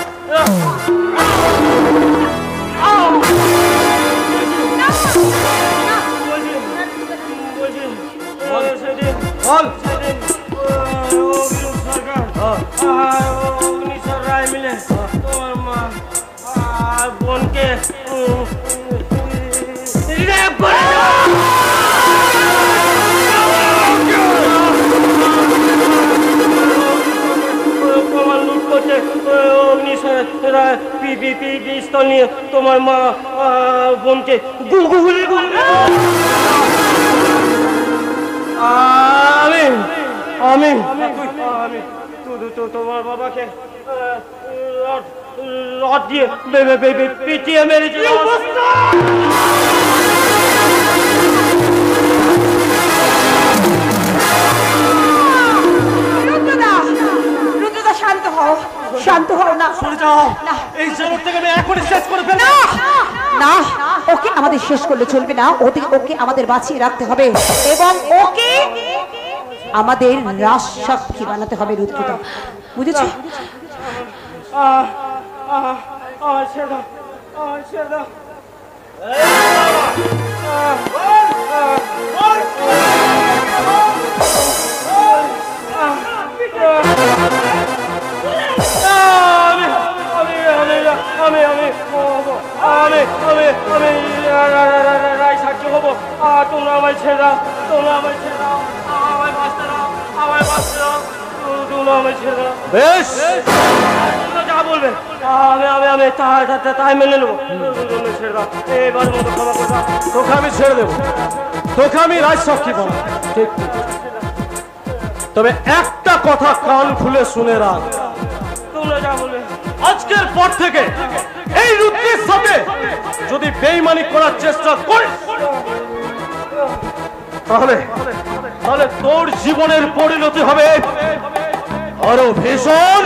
Speaker 6: অগ্নিশ্বর রায় মিলে তোমার মা আর বোনকে লুট করছে। অগ্নিশ্বর রায় পিস্তল নিয়ে তোমার মা বোনকে আমি তোমার বাবাকে রড দিয়ে পিটিয়ে মেরেছি।
Speaker 5: শান্ত হও, শান্ত হও না।
Speaker 1: সরে যাও,
Speaker 5: না।
Speaker 1: এই জগৎ থেকে আমি এখনই শেষ করে ফেলবো।
Speaker 5: না, ওকে আমাদের শেষ করলে চলবে না, ওকে আমাদের বাঁচিয়ে রাখতে হবে এবং ওকে আমাদের রাজসাক্ষী বানাতে হবে। রুদ্রদা, বুঝেছো?
Speaker 6: সাক্ষী হবো। তোমরা আমায় ছেড়ে দাও, তোমরা আমায় ছেড়ে দাও, আমায় বাঁচতে দাও, আমায় বাঁচতে দাও, তোমরা আমায় ছেড়ে দাও।
Speaker 1: বেশ,
Speaker 6: যা বলবে আমি তাই মেনে নেবো। ছেড়ে দাও, এবার মতো ক্ষমা করে দাও।
Speaker 1: তোকে আমি ছেড়ে দেবো, তোকে আমি রাজসাক্ষী বানাবো। ঠিক, তবে একটা কথা কান খুলে শুনে রাখ,
Speaker 6: তোমরা যা বলবে।
Speaker 1: আজকের পর থেকে এই রুদ্রের সাথে যদি বেইমানি করার চেষ্টা করিস তাহলে তোর জীবনের পরিণতি হবে আরো ভীষণ।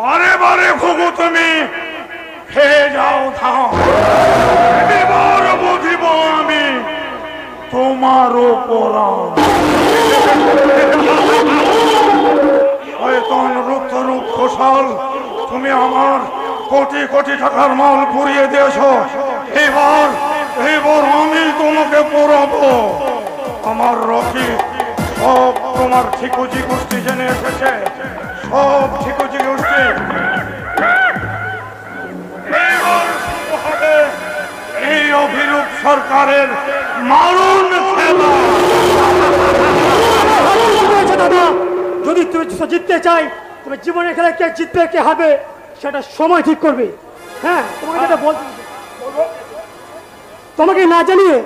Speaker 7: বারে বারে ভুগু তুমি খেয়ে যাও থাও, এবার বুঝিব আমি তোমার পরাণ। শয়তান রুক্ষ রুক্ষ সাল, তুমি আমার কোটি কোটি টাকার মাল পুড়িয়ে দিয়েছ। এবার আমি তোমাকে পোড়াবো। আমার রকি সব তোমার ঠিকুজি গোষ্ঠী জেনে এসেছে, সব ঠিকুজি গোষ্ঠী। এবার শুরু হবে এই অভিরূপ সরকারের মারণ খেলা।
Speaker 4: দাদা, যদি তুমি জিততে চাই, তুমি জীবনের খেলায় কে জিতবে কে হবে সেটা সময় ঠিক করবে। হ্যাঁ, তোমাকে যেটা তোমাকে না জানিয়ে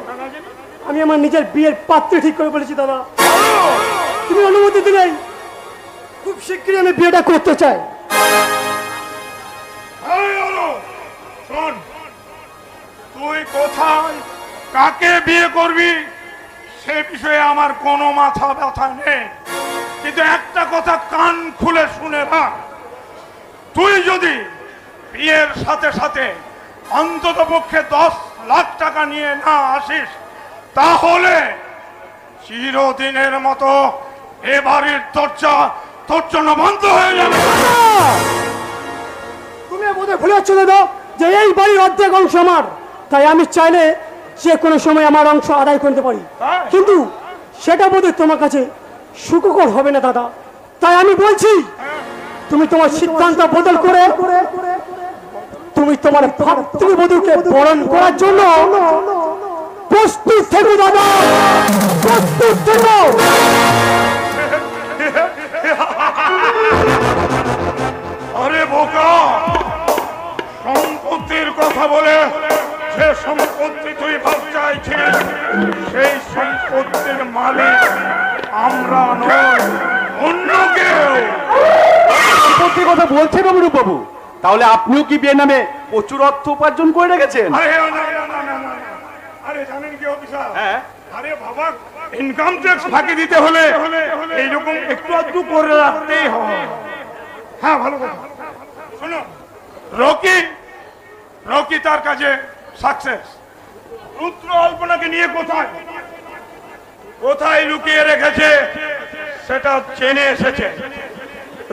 Speaker 4: আমি আমার নিজের বিয়ের পাত্র ঠিক করে বলেছি। দাদা, তুমি অনুমতি দিলেই খুব শীঘ্রই আমি বিয়েটা করতে চাই।
Speaker 7: শোন, তুই কোথায় কাকে বিয়ে করবি সে বিষয়ে আমার কোনো মাথা ব্যথা নেই, কিন্তু একটা কথা কান খুলে শুনে রাখ, তুই যদি বিয়ের সাথে সাথে অন্তত পক্ষে 10 লাখ টাকা নিয়ে না আসিস তাহলে চিরদিনের মতো এ বাড়ির দরজা তোর জন্য বন্ধ হয়ে যাবে।
Speaker 4: তুমি বোধহয় ভুলে যাচ্ছ দাদা যে এই বাড়ির অর্ধেক অংশ আমার, তাই আমি চাইলে যে কোনো সময় আমার অংশ আদায় করতে পারি, কিন্তু সেটা বোধহয় তোমার কাছে সুখকর হবে না দাদা। তাই আমি বলছি তুমি তোমার সিদ্ধান্ত বদল করে তুমি তোমার ভাতৃবধূকে বরণ করার জন্য প্রস্তুত থেকো দাদা, প্রস্তুত থেকো।
Speaker 7: আরে বোকা, সম্পত্তির কথা বলে যে সম্পত্তি তুই ভাব চাইছিস, সেই সম্পত্তির মালিক আমরা নই, অন্য কেউ।
Speaker 2: সম্পত্তির কথা বলছেন অভিরূপ বাবু, তাহলে আপনিও কি বিয়ে নামে প্রচুর অর্থ উপার্জন করে রেখেছেন?
Speaker 7: আরে না, না, না, না, না। আরে জানেন কি অফিসার,
Speaker 2: হ্যাঁ,
Speaker 7: আরে বাবা, ইনকাম ট্যাক্স ফাঁকি দিতে হলে এইরকম একটু আধটু করে রাখতেই হয়। হ্যাঁ, ভালো কথা। শোনো, রকি তার কাজে সাকসেস। রুদ্র অল্পনাকে নিয়ে কোথায় লুকিয়ে রেখেছে সেটা জেনে এসেছে।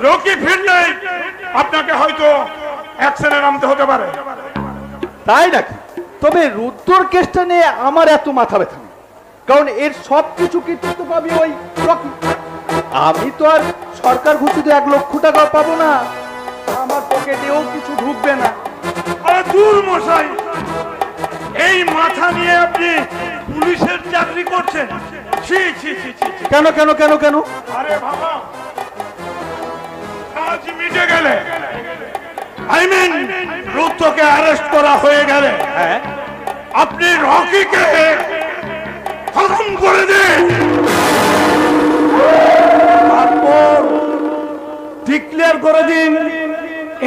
Speaker 7: রকি ফিরলেই আপনাকে হয়তো অ্যাকশনে নামতে হতে পারে।
Speaker 2: তাই নাকি? তবে রুদ্রর কেসটা নিয়ে আমার এত মাথা ব্যথা নেই, কারণ এর সব কিছু কৃতিত্ব পাবি ওই রকি। আমি তো আর সরকার ঘোষিত 1 লক্ষ টাকা পাবো না, আমার পকেটেও কিছু ঢুকবে না।
Speaker 7: আরে দূর মশাই, এই মাথা নিয়ে আপনি পুলিশের চাকরি করছেন? ছি ছি ছি ছি ছি।
Speaker 2: কেন কেন কেন কেন?
Speaker 7: আরে বাবা, কাজ মিটে গেলে, আই মিন রুদ্রকে অ্যারেস্ট করা হয়ে গেলে,
Speaker 2: হ্যাঁ,
Speaker 7: আপনি রকিকে খতম করে দিন। তারপর ডিক্লেয়ার করে দিন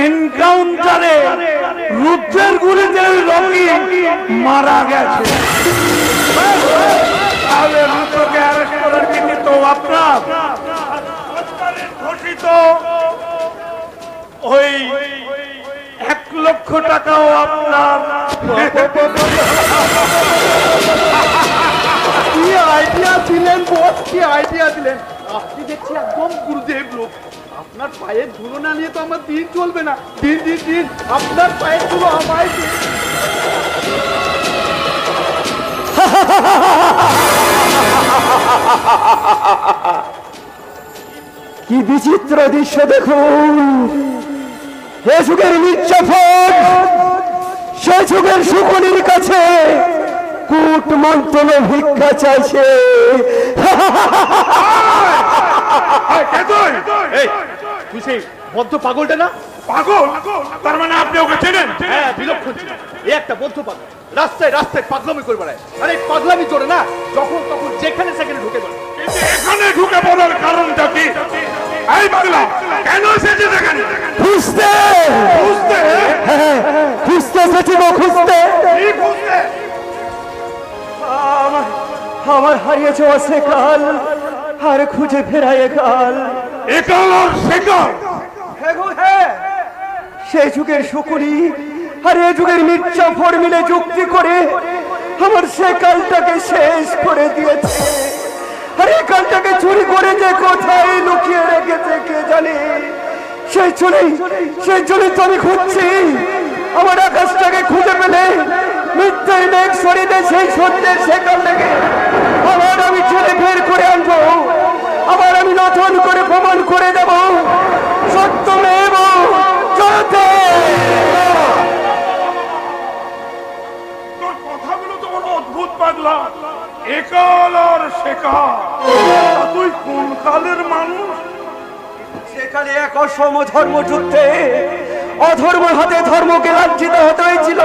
Speaker 7: এনকাউন্টারে রুদ্রের গুলিতে রকি মারা গেছে। তাহলে রুদ্রকে অ্যারেস্ট করার কৃতিত্ব আপনার। সরকারের ঘোষিত ওই 1 লক্ষ টাকাও আপনার।
Speaker 2: কি আইডিয়া দিলেন বস, কি আইডিয়া দিলেন! আপনি দেখছি একদম গুরুদেব লোক। আপনার পায়ের ধুলো না নিয়ে তো আমার দিন চলবে না। দিন দিন দিন আপনার পায়ের ধুলো আমায় দিন।
Speaker 4: কি বিচিত্র দৃশ্য দেখুন! এ যুগের মির্জাফর সে যুগের শকুনির কাছে কূট মন্ত্রণ ভিক্ষা চাইছে।
Speaker 2: এই, তুই সেই বদ্ধ পাগলটা না?
Speaker 7: পাগল? তার মানে আপনি ওকে চেনেন?
Speaker 2: হ্যাঁ, বিলক্ষণ ছিল। এই একটা বদ্ধ পাগল, রাস্তায় রাস্তায় পাগলামি করে বেড়ায়। আরে পাগলামি চলে না, যখন তখন যেখানে সেখানে ঢুকে পড়ে।
Speaker 7: কিন্তু এখানে ঢুকে পড়ার কারণটা কি? এই পাগলা কেন এসেছে এখানে?
Speaker 4: খুঁজতে
Speaker 7: বুঝতে
Speaker 4: খুঁজতে এসেছি গো, খুঁজতে।
Speaker 7: কি বুঝতে?
Speaker 4: আমার হারিয়ে যাওয়া সে কাল আর খুঁজে ফেরায় কাল।
Speaker 7: একাল আর সেকাল
Speaker 4: সেই যুগের শকুনি আর এ যুগের মির্জাফর মিলে যুক্তি করে আমার সে কালটাকে শেষ করে দিয়েছে। আর এই কালটাকে চুরি করে যে কোথায় লুকিয়ে রেখেছে কে জানে। সেই চুরি তো আমি খুঁজছি। আমার আকাশটাকে খুঁজে পেলে মিথ্যের মেঘ সরিয়ে দেয় সেই সত্যের সে কালটাকে আবার আমি ছেলে বের করে আনবো। আবার আমি নতুন করে প্রমাণ করে দেব সত্যমেব জয়তে।
Speaker 7: তোর কথাগুলো তো বড় অদ্ভুত পাগলা। একাল আর সেকাল, তুই কোন কালের মানুষ?
Speaker 4: সেখানে এক অসম ধর্মযুদ্ধে অধর্ম হাতে ধর্মকে লাঞ্ছিত হতে হয়েছিল।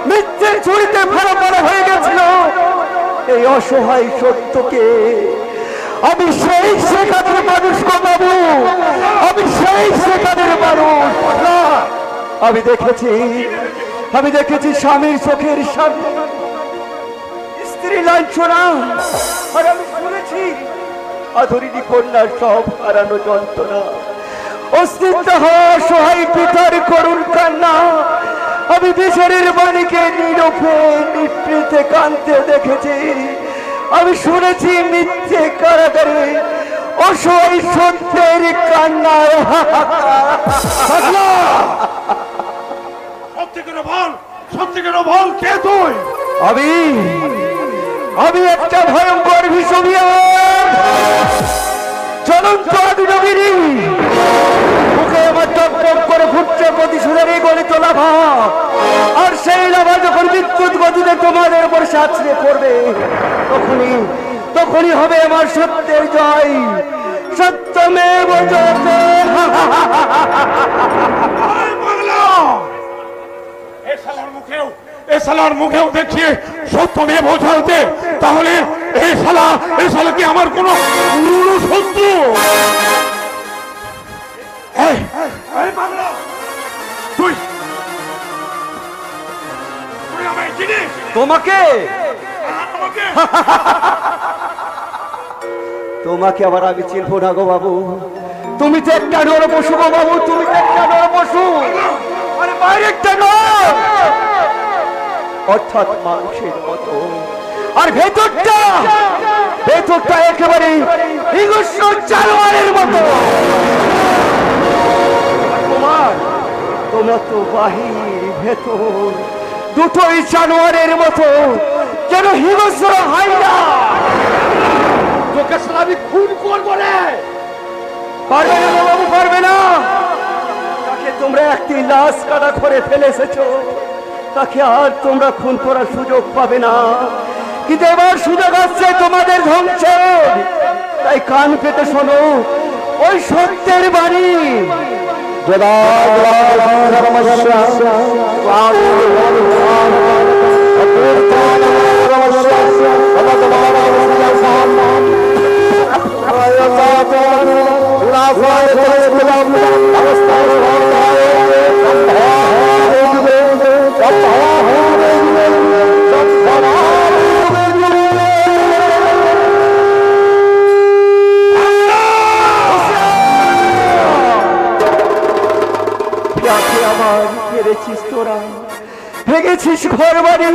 Speaker 4: মিথ্যের ছুরিতে ফেরা পড়া হয়ে গেছিল। এই অসহায় সত্যকে আমি সেই সেখানের মানুষ গো বাবু, আমি সেই সেখানের মানুষ। আমি দেখেছি স্বামীর চোখের সামনে স্ত্রী লাঞ্ছনা। আর আমি শুনেছি আধুনিক কন্যার সব হারানো যন্ত্রণা, অস্তিত্ব হওয়া সহায় পিতার করুণ কান্না। আমি বিচারের বাণীকে নীরবে নিভৃতে কাঁদতে দেখেছি। আমি শুনেছি মিথ্যে কারাগারে অসহায় সত্যের কান্না।
Speaker 7: সত্যি করে বল, কে তুই?
Speaker 4: আমি একটা ভয়ঙ্কর বিষমিয়া চলন্ত আদিনগিরি। মুখে আমার টপ টপ করে ফুটছে প্রতিশোধের গলিত লাভা। আর সেই লাভা যখন বিদ্যুৎ গতিতে তোমাদের উপর
Speaker 2: আছড়ে পড়বে, তখনই হবে আমার সত্যের জয়। সত্যমেব জয়তে।
Speaker 7: এ শালার মুখেও দেখিয়ে সত্যমেব জয়তে, তাহলে এই শালা কি আমার কোনো শত্রু? তুই আমায় চিনিস?
Speaker 2: তোমাকে তোমাকে আবার আমি চিনবো না গো বাবু। তুমি তো একটা নর পশু গো বাবু, তুমি তো একটা নর পশু, আরে বাইরে একটা নর, অর্থাৎ মানুষের মতো। আর ভেতরটা একেবারে হিংস্র জানোয়ারের মতো। তোমরা তো বাহির ভেতর দুটোই জানোয়ারের মতো, যেন হিংস্র হয় না। তোকে আমি খুন করবো না। পারবে না বাবু, পারবে না। তাকে তোমরা একটি লাশ কাটা করে ফেলে এসেছো, তাকে আর তোমরা খুন করার সুযোগ পাবে না। কিন্তু এবার সুযোগ আসছে তোমাদের ধ্বংসের। তাই কান পেতে শোনো ওই সত্যের বাণী। ভেঙেছিস ঘর বাড়ি,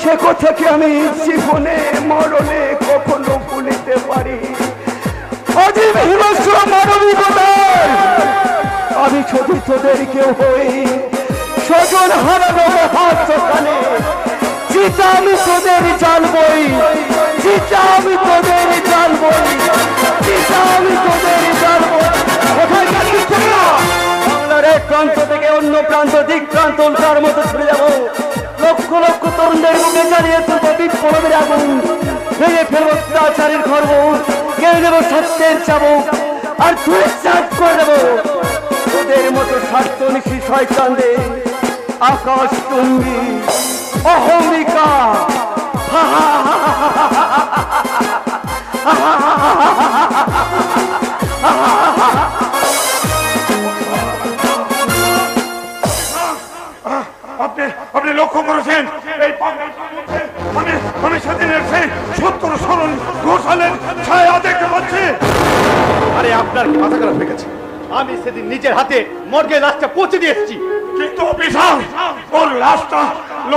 Speaker 2: সে কথা কি আমি জীবনে মরণে কখনো ভুলিতে পারি। অজীব হিংস্র মানবিকতার আমি যদি তোদের কেউ হই, স্বজন হারানো হাত কানে চিতা আমি তোদের জানবই, চিতা আমি তোদের জানবই, চিতা আমি তোদের জানবই। কোথায় যাচ্ছিস তোমরা? বাংলার এক প্রান্ত থেকে অন্য প্রান্ত দিক্রান্ত উল্কার মতো ছুটে যাবো। লক্ষ লক্ষ তরুণদের মুখে জ্বালিয়ে তুলবো বিপ্লবের আগুন, ভেঙে ফেলবো অত্যাচারের খর্ব, কেড়ে নেবো সত্যের চাবুক, আর তুই চাপ করে দেবো তোদের মতো স্বার্থনিশী শয়তানদের। আকাশ টুঙ্গি অহমিকা
Speaker 7: আপনি লক্ষ্য করেছেন এই আমি সেদিনের সেই ৭০ সরল ঘোষালের ছায়া দেখতে পাচ্ছি।
Speaker 8: আরে আপনার কি মাথা খারাপ হয়ে গেছে? আমি সেদিন নিজের হাতে মর্গে লাশটা পৌঁছে দিয়ে এসেছি।
Speaker 7: কিন্তু বিশাল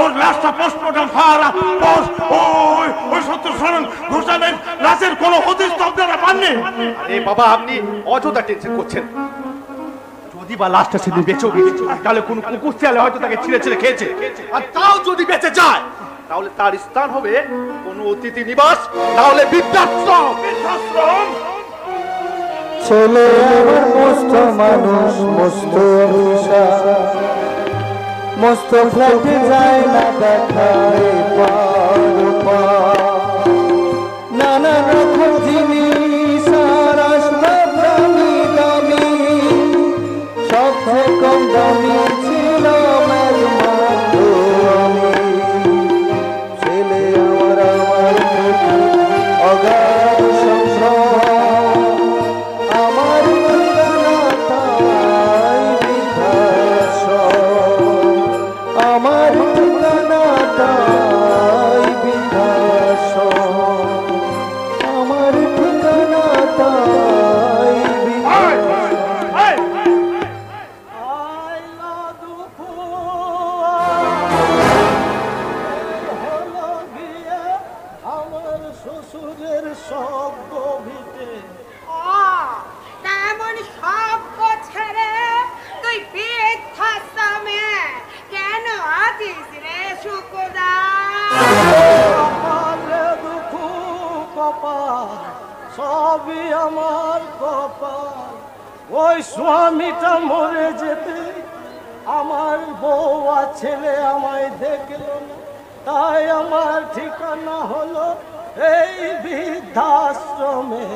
Speaker 7: ওর লাশটা পোস্টমর্টম হওয়ার পর ওই ৭০ সরল ঘোষালের লাশের কোনো হদিস তো আপনারা পাননি।
Speaker 8: আরে বাবা, আপনি অযথা টেনশন করছেন। যদি বা লাশটা সেদিন বেঁচেও গেছে, তাহলে কোন কুকুর শিয়ালে হয়তো তাকে ছিঁড়ে ছিঁড়ে খেয়েছে। আর তাও যদি বেঁচে যায়, তাহলে তার স্থান হবে কোনো অতিথি নিবাস, তাহলে বৃদ্ধাশ্রম।
Speaker 2: ছেলে আমার মস্ত মানুষ, মস্ত মস্ত ফ্লাইটে যায় না দেখায় নানা রকম জিনিস আর আসবাব দামি দামি, সব কম দামি ছিল ছেলে আমার অগাধ সংগ্রাম, আমার আমার ঠিকানাটাই বিকাশ, আমার ঠিকানাটাই বিকাশ।
Speaker 9: আমার শ্বশুরের শব্দ ভিতে
Speaker 3: তেমন সব ছেড়ে তুই বৃদ্ধাশ্রমে কেন আছিস রে শুকুদা?
Speaker 9: আমার দুঃখ কপাল, সবই আমার কপাল। ওই স্বামীটা মরে যেতে আমার বউ আর ছেলে আমায় দেখল না, তাই আমার ঠিকানা হলো এই বৃদ্ধাশ্রমে।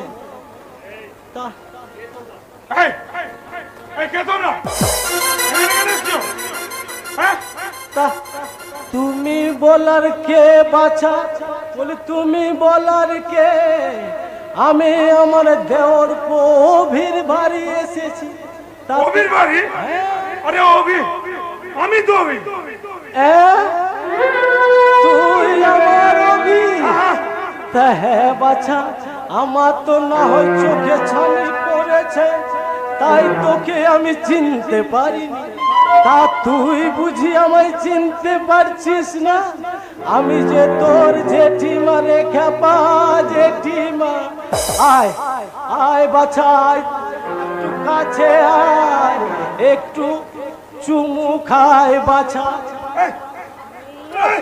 Speaker 9: তা-
Speaker 7: এই, এই কে তোমরা? এখানে কেন এসছো? হ্যাঁ?
Speaker 9: তা- তুমি বলার কে বাছা? বলি তুমি বলার কে? আমি আমার দেওর অভির বাড়ি এসেছি। তা-
Speaker 7: অভির বাড়ি? আরে অভি, আমি তো অভি।
Speaker 9: তুই আমার অভি? তা হ্যাঁ বাছা, আমার তো না হয় চোখে ছানি পড়েছে, তাই তোকে আমি চিনতে পারিনি। তা তুই বুঝি আমায় চিনতে পারছিস না? আমি যে তোর জেঠিমা রে খেপা জেঠিমা। আয় আয় বাছা, আয় একটু কাছে আয়, একটু চুমু খায় বাছা।
Speaker 7: এই, এই,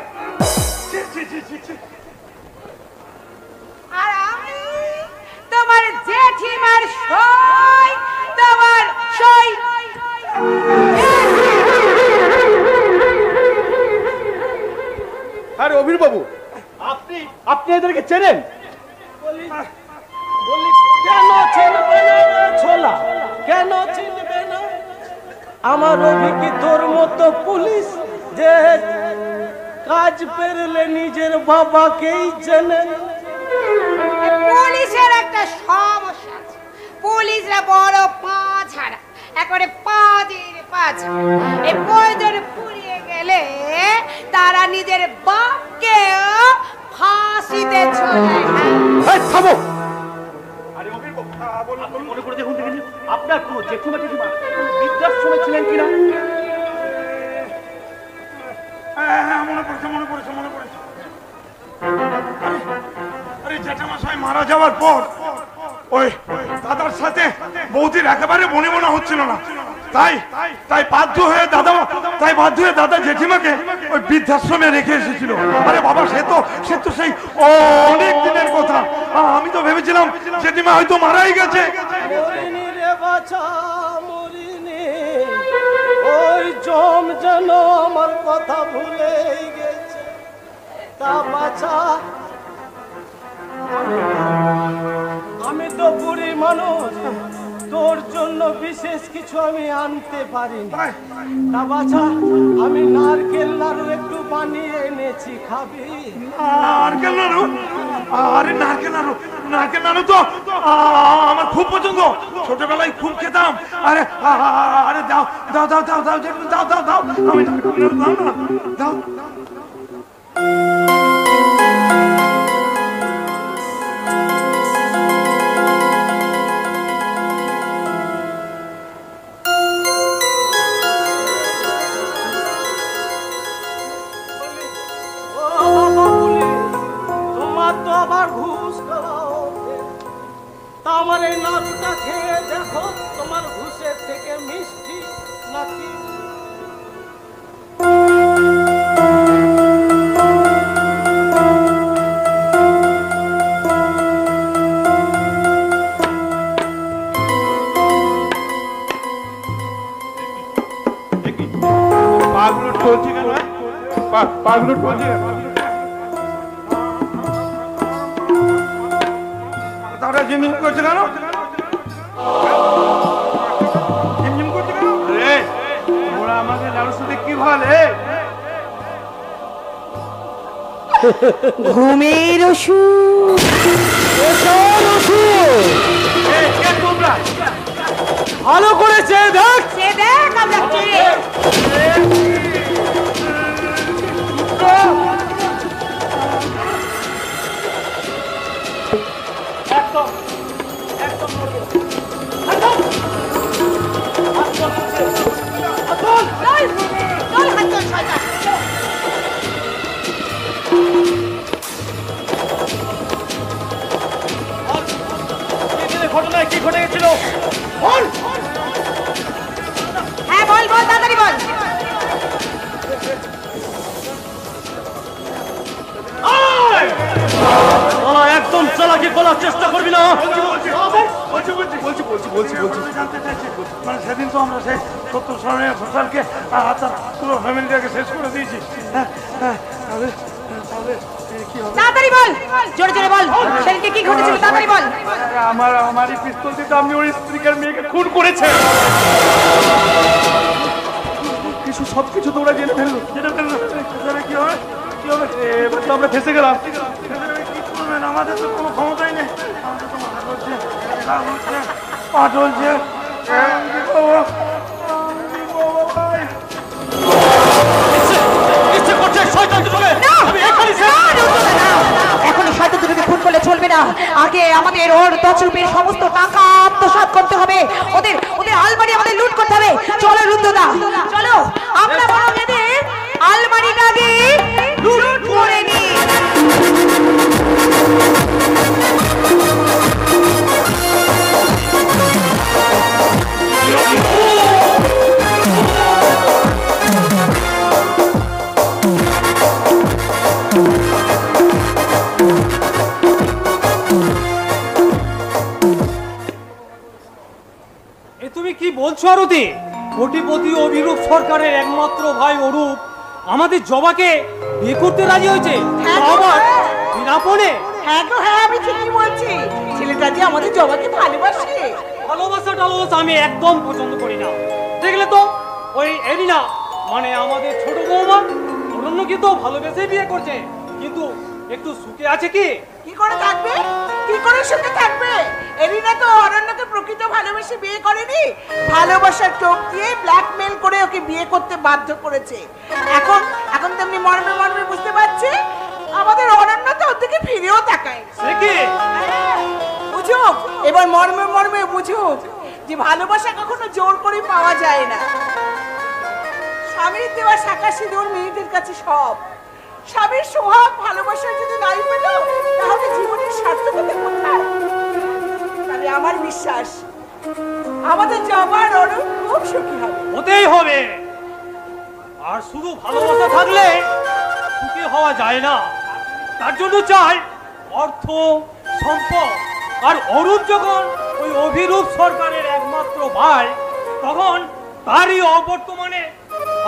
Speaker 7: ছি, ছি, ছি, ছি, ছি।
Speaker 3: আর আমি তোমার জেঠিমার সই, তোমার সই।
Speaker 8: আরে অভির বাবু, আপনি আপনি এদেরকে চেনেন?
Speaker 9: বলি কেন চিনবে না ছোলা? কেন চিনবে না? আমার অভি কি তোর মতো পুলিশ যে কাজ পেরলে নিজের বাবাকেই চেনে?
Speaker 3: পুলিশের একটা সমস্যা আছে, পুলিশরা বড় পাঁছাড়া, একবারে পাঁচের পাঁচা। এই প্রয়োজন ফুরিয়ে গেলে তারা নিজের বাপকেও ফাঁসিতে ঝোলায়।
Speaker 8: এই থামো! আরে অভির বাবু, আপনি মনে করে দেখুন দেখেন, আপনার কোনো জেঠিমা টেঠিমা বৃদ্ধাশ্রমে ছিলেন কিনা?
Speaker 7: হ্যাঁ, মনে পড়েছে, মনে পড়েছে, মনে পড়েছে। আরে জ্যাঠামশাই মারা যাওয়ার পর ওই দাদার সাথে বৌদির একেবারে বনিবনা হচ্ছিল না, তাই বাধ্য হয়ে দাদা জেঠিমাকে ওই বৃদ্ধাশ্রমে রেখে এসেছিল। আরে বাবা, সে তো সেই অনেক দিনের কথা। আমি তো ভেবেছিলাম জেঠিমা হয়তো মারাই গেছে।
Speaker 9: মরিনি রে বাছা, মরিনি। ওই জম যেন আমার কথা ভুলেই গেছে। তা বাছা, আমি তো বুড়ি মানুষ, তোর জন্য বিশেষ কিছু আমি আনতে পারিনি। তা বাছা, আমি নারকেল নাড়ু একটু বানিয়ে এনেছি, খাবি?
Speaker 7: নারকেল নাড়ু? আরে নারকেল নাড়ু তো আমার খুব পছন্দ, ছোটবেলায় খুব খেতাম। আরে আরে দাও দাও দাও দাও দাও দাও দাও দাও, আমি নারকেল নাড়ু দাও না, দাও।
Speaker 9: আমার এই নাড়ুটা খেয়ে দেখো, তোমার ঘুষের থেকে মিষ্টি নাকি?
Speaker 7: পাগুলো চলছে কেন? পাগুলো চলছে কেন? তারা জিমিং করছে কেন? জিমজিম করছে কেন? রে, ওরা আমাকে লাড়ুর সাথে কি ভালে?
Speaker 5: ঘুমের ওষুধ।
Speaker 7: তোমরা
Speaker 9: ভালো করেছে দেখ।
Speaker 3: সে দেখ আমরা কে।
Speaker 8: ঘটনায় কি ঘটে গেছিল?
Speaker 3: হ্যাঁ বল বল, তাড়াতাড়ি বল।
Speaker 8: একদম চালাকি করার চেষ্টা করবি না।
Speaker 7: জানতে চাইছি, মানে সেদিন তো আমরা সেই 70 সালের ফসলকে তার পুরো ফ্যামিলিটাকে শেষ করে দিয়েছি।
Speaker 5: তাড়াতাড়ি বল, জোরে জোরে বল, সেদিনকে কি ঘটেছিল তাড়াতাড়ি বল।
Speaker 8: আমারই পিস্তল দিয়ে আপনি ওর স্ত্রীকে মেয়েকে খুন করেছেন। কিছু সবকিছু তো ওরা জেনে ফেললো।
Speaker 7: কি হবে কি হবে?
Speaker 8: এবার তো আমরা ফেসে গেলাম।
Speaker 7: কি করবেন? আমাদের তো কোনো ক্ষমতাই নেই। আমাদের তো মাথা চলছে, পা চলছে।
Speaker 5: এখনই শয়তান দুটোকে খুন করলে চলবে না, আগে আমাদের ওর তছরূপের সমস্ত টাকা আত্মসাৎ করতে হবে, ওদের ওদের আলমারি আমাদের লুট করতে হবে। চলো রুদ্রদা, চলো আমরা বরং এদের আলমারিটা আগে লুট করে নিই।
Speaker 1: তুমি কি বলছো আরতি? কোটিপতি অভিরূপ সরকারের একমাত্র ভাই অরূপ আমাদের জবাকে বিয়ে করতে রাজি হয়েছে, আবার বিনাপনে।
Speaker 3: হ্যাঁ গো হ্যাঁ, আমি ঠিকই বলছি। ছেলেটা যে আমাদের জবাকে ভালোবাসে।
Speaker 1: ভালোবাসা টালোবাসা আমি একদম পছন্দ করি না। দেখলে তো ওই এরিনা মানে আমাদের ছোট বৌমা অরণ্যকে তো ভালোবেসে বিয়ে করছে, কিন্তু একটু সুখে আছে কি?
Speaker 3: কি করে থাকবে? কি করে সুখে থাকবে? এরিনা তো অরণ্যকে প্রকৃত ভালোবেসে বিয়ে করেনি, ভালোবাসার টোপ দিয়ে ব্ল্যাকমেল করে ওকে বিয়ে করতে বাধ্য করেছে। এখন এখন তেমনি মর্মে মর্মে বুঝতে পারছে আমাদের অরণ্য তো ওর দিকে ফিরেও তাকায়।
Speaker 1: সে কি?
Speaker 3: বুঝুক এবার মর্মে মর্মে বুঝুক যে ভালোবাসা কখনো জোর করে পাওয়া যায় না। স্বামীর দেওয়া শাঁখা সিঁদুর মেয়েদের কাছে সব। স্বামীর সোহাগ ভালোবাসা যদি নাই পেল তাহলে জীবনের সার্থকতা কোথায়? তবে আমার বিশ্বাস আমাদের জবার অরূপ খুব সুখী হবে।
Speaker 1: হতেই হবে। আর শুধু ভালোবাসা থাকলে সুখী হওয়া যায় না, তার জন্য চাই অর্থ সম্পদ। আর অরূপ যখন ওই অভিরূপ সরকারের একমাত্র ভাই, তখন তারই অবর্তমানে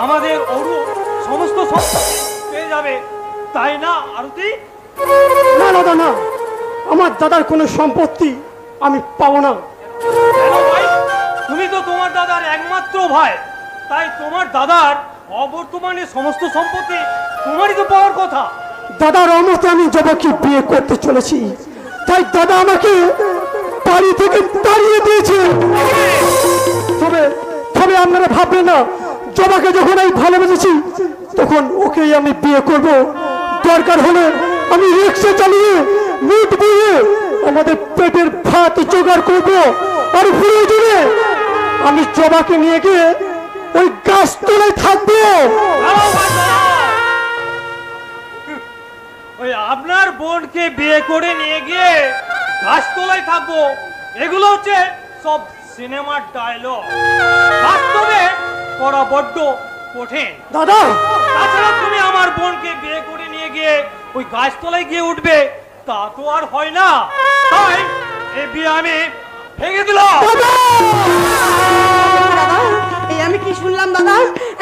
Speaker 1: আমাদের অরূপ সমস্ত সম্পত্তি পেয়ে যাবে, তাই না আরতি?
Speaker 4: না দাদা না, আমার দাদার কোনো সম্পত্তি আমি পাবো না।
Speaker 1: কেন ভাই? তুমি তো তোমার দাদার একমাত্র ভাই, তাই তোমার দাদার অবর্তমানে সমস্ত সম্পত্তি তোমারই তো পাওয়ার কথা।
Speaker 4: দাদার অমতে আমি জবাকে বিয়ে করতে চলেছি, তাই দাদা আমাকে বাড়ি থেকে তাড়িয়ে দিয়েছে। তবে তবে আপনারা ভাববেন না, জবাকে যখন আমি ভালোবেসেছি তখন ওকেই আমি বিয়ে করব। দরকার হলে আমি রিক্সা চালিয়ে মুঠ বইয়ে আমাদের পেটের ভাত জোগাড় করব। আর প্রয়োজনে আমি জবাকে নিয়ে গিয়ে ওই গাছতলায় থাকবো।
Speaker 1: ওই আপনার বোনকে বিয়ে করে নিয়ে গিয়ে গাছতলায় থাকবো, এগুলো হচ্ছে সব সিনেমার ডায়লগ। বাস্তবে করা বড্ড কঠিন।
Speaker 4: দাদা
Speaker 1: তাছাড়া তুমি আমার বোনকে বিয়ে করে নিয়ে গিয়ে ওই গাছতলায় গিয়ে উঠবে, তা তো আর হয় না। তাই এই বিয়ে আমি ভেঙে দিলাম।
Speaker 5: দাদা এই আমি কি শুনলাম দাদা?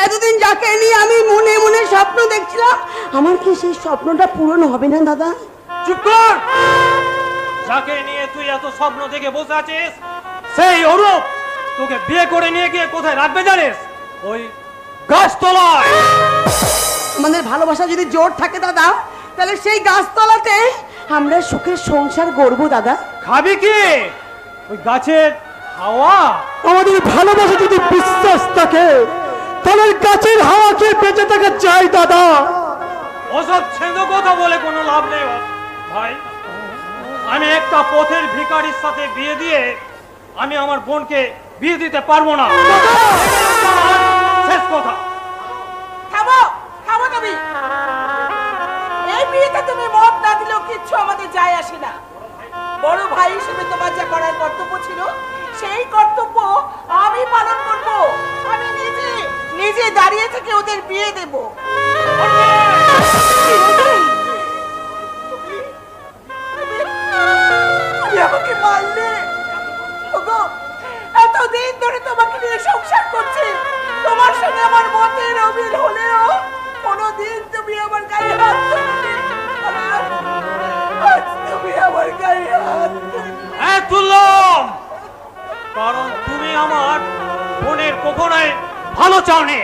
Speaker 5: এতদিন যাকে নিয়ে আমি মনে মনে স্বপ্ন দেখছিলাম, আমার কি সেই স্বপ্নটা পূরণ হবে না দাদা?
Speaker 1: চুপ কর! যাকে নিয়ে তুই এত স্বপ্ন দেখে বসে আছিস সেই অরূপ তোকে বিয়ে করে নিয়ে গিয়ে কোথায় রাখবে জানিস? ওই গাছতলায়।
Speaker 5: আমাদের ভালোবাসা যদি জোর থাকে দাদা, তাহলে সেই গাছতলাতে আমরা সুখের সংসার গড়বো দাদা।
Speaker 1: খাবি কি? ওই গাছের হাওয়া।
Speaker 4: আমাদের ভালোবাসা যদি বিশ্বাস থাকে তাহলে গাছের হাওয়া খেয়ে বেঁচে থাকা চাই দাদা।
Speaker 1: ওসব ছেঁদো কথা বলে কোনো লাভ নেই ভাই। আমি একটা পথের ভিখারির সাথে বিয়ে দিয়ে আমি আমার বোনকে বিয়ে দিতে পারবো না। শেষ কথা।
Speaker 3: থামো থামো তুমি। এই বিয়েতে তুমি মত না দিলেও কিচ্ছু আমাদের যায় আসে না। বড় ভাই হিসেবে তোমার যা করার কর্তব্য ছিল সেই কর্তব্য আমি পালন করব। আমি নিজে নিজে দাঁড়িয়ে থেকে ওদের বিয়ে দেব। আমাকে মারলে? ওগো, এতদিন ধরে তোমাকে নিয়ে সংসার করছি, তোমার সঙ্গে আমার মতের অমিল হলেও কোনোদিন তুমি আমার গায়ে হাত তুলনি। আজ তুমি আমার গায়ে হাত
Speaker 1: হ্যাঁ তুললাম, কারণ তুমি আমার বোনের কখনোই ভালো চাওনি।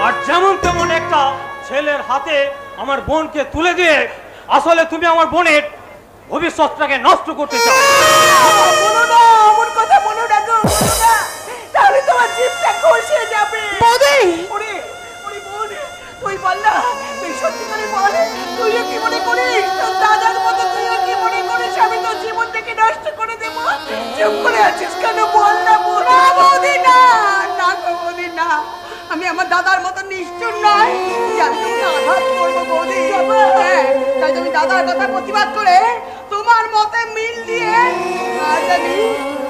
Speaker 1: আর যেমন তেমন একটা ছেলের হাতে আমার বোনকে তুলে দিয়ে আসলে তুমি আমার বোনের ভবিষ্যৎটাকে নষ্ট করতে চাও।
Speaker 3: বলো না, আমার কথা বলো না গো, বলো না, তাহলে তোমার জীবটা খসে যাবে।
Speaker 5: বৌদি!
Speaker 3: ওরে ওরে বোন, তুই বল না, তুই সত্যি করে বল, তুইও কি মনে করিস তোর দাদার মতো তুইও কি মনে করিস আমি তোর জীবন থেকে নষ্ট করে দেবো? চুপ করে আছিস কেন, বল না বৌদি। না না গো বৌদি, না, আমি আমার দাদার মতো নিষ্ঠুর নয় যে আমি তোমাকে আঘাত করবো বৌদি। হ্যাঁ, তাই তুমি দাদার কথা প্রতিবাদ করে তোমার মতে মিল দিয়ে আজ আমি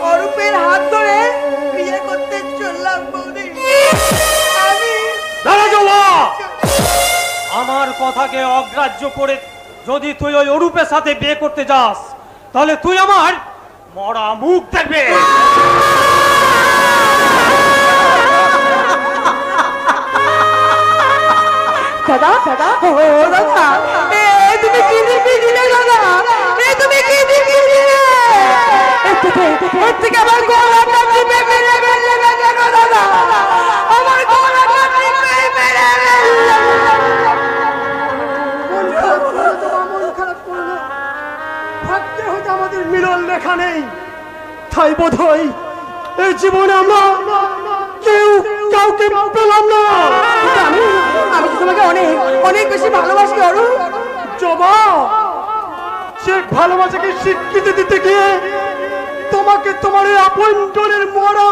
Speaker 3: অরূপের হাত ধরে বিয়ে করতে চললাম বৌদি। আমি
Speaker 1: দাঁড়া জবা, আমার কথাকে অগ্রাহ্য করে যদি তুই ওই অরূপের সাথে বিয়ে করতে যাস তাহলে তুই আমার মরা মুখ দেখবে।
Speaker 5: দাদা দাদা ও দাদা, তুমি কি দিলে দাদা? তুমি কি দিলে? এর থেকে আমার গলাটা টিপে মেরে ফেললে কেন দাদা? আমার গলাটা টিপে মেরে
Speaker 4: মন খারাপ করলো। ভাগ্যে হয়তো আমাদের মিলন লেখা নেই, তাই বোধ হয় এই জীবনে আমরা কেউ কাউকে পেলাম না।
Speaker 5: আমি তো তোমাকে অনেক অনেক বেশি ভালোবাসি অরূপ।
Speaker 4: জবা, সে ভালোবাসাকে স্বীকৃতি দিতে গিয়ে তোমাকে তোমার এই আপন জনের মরা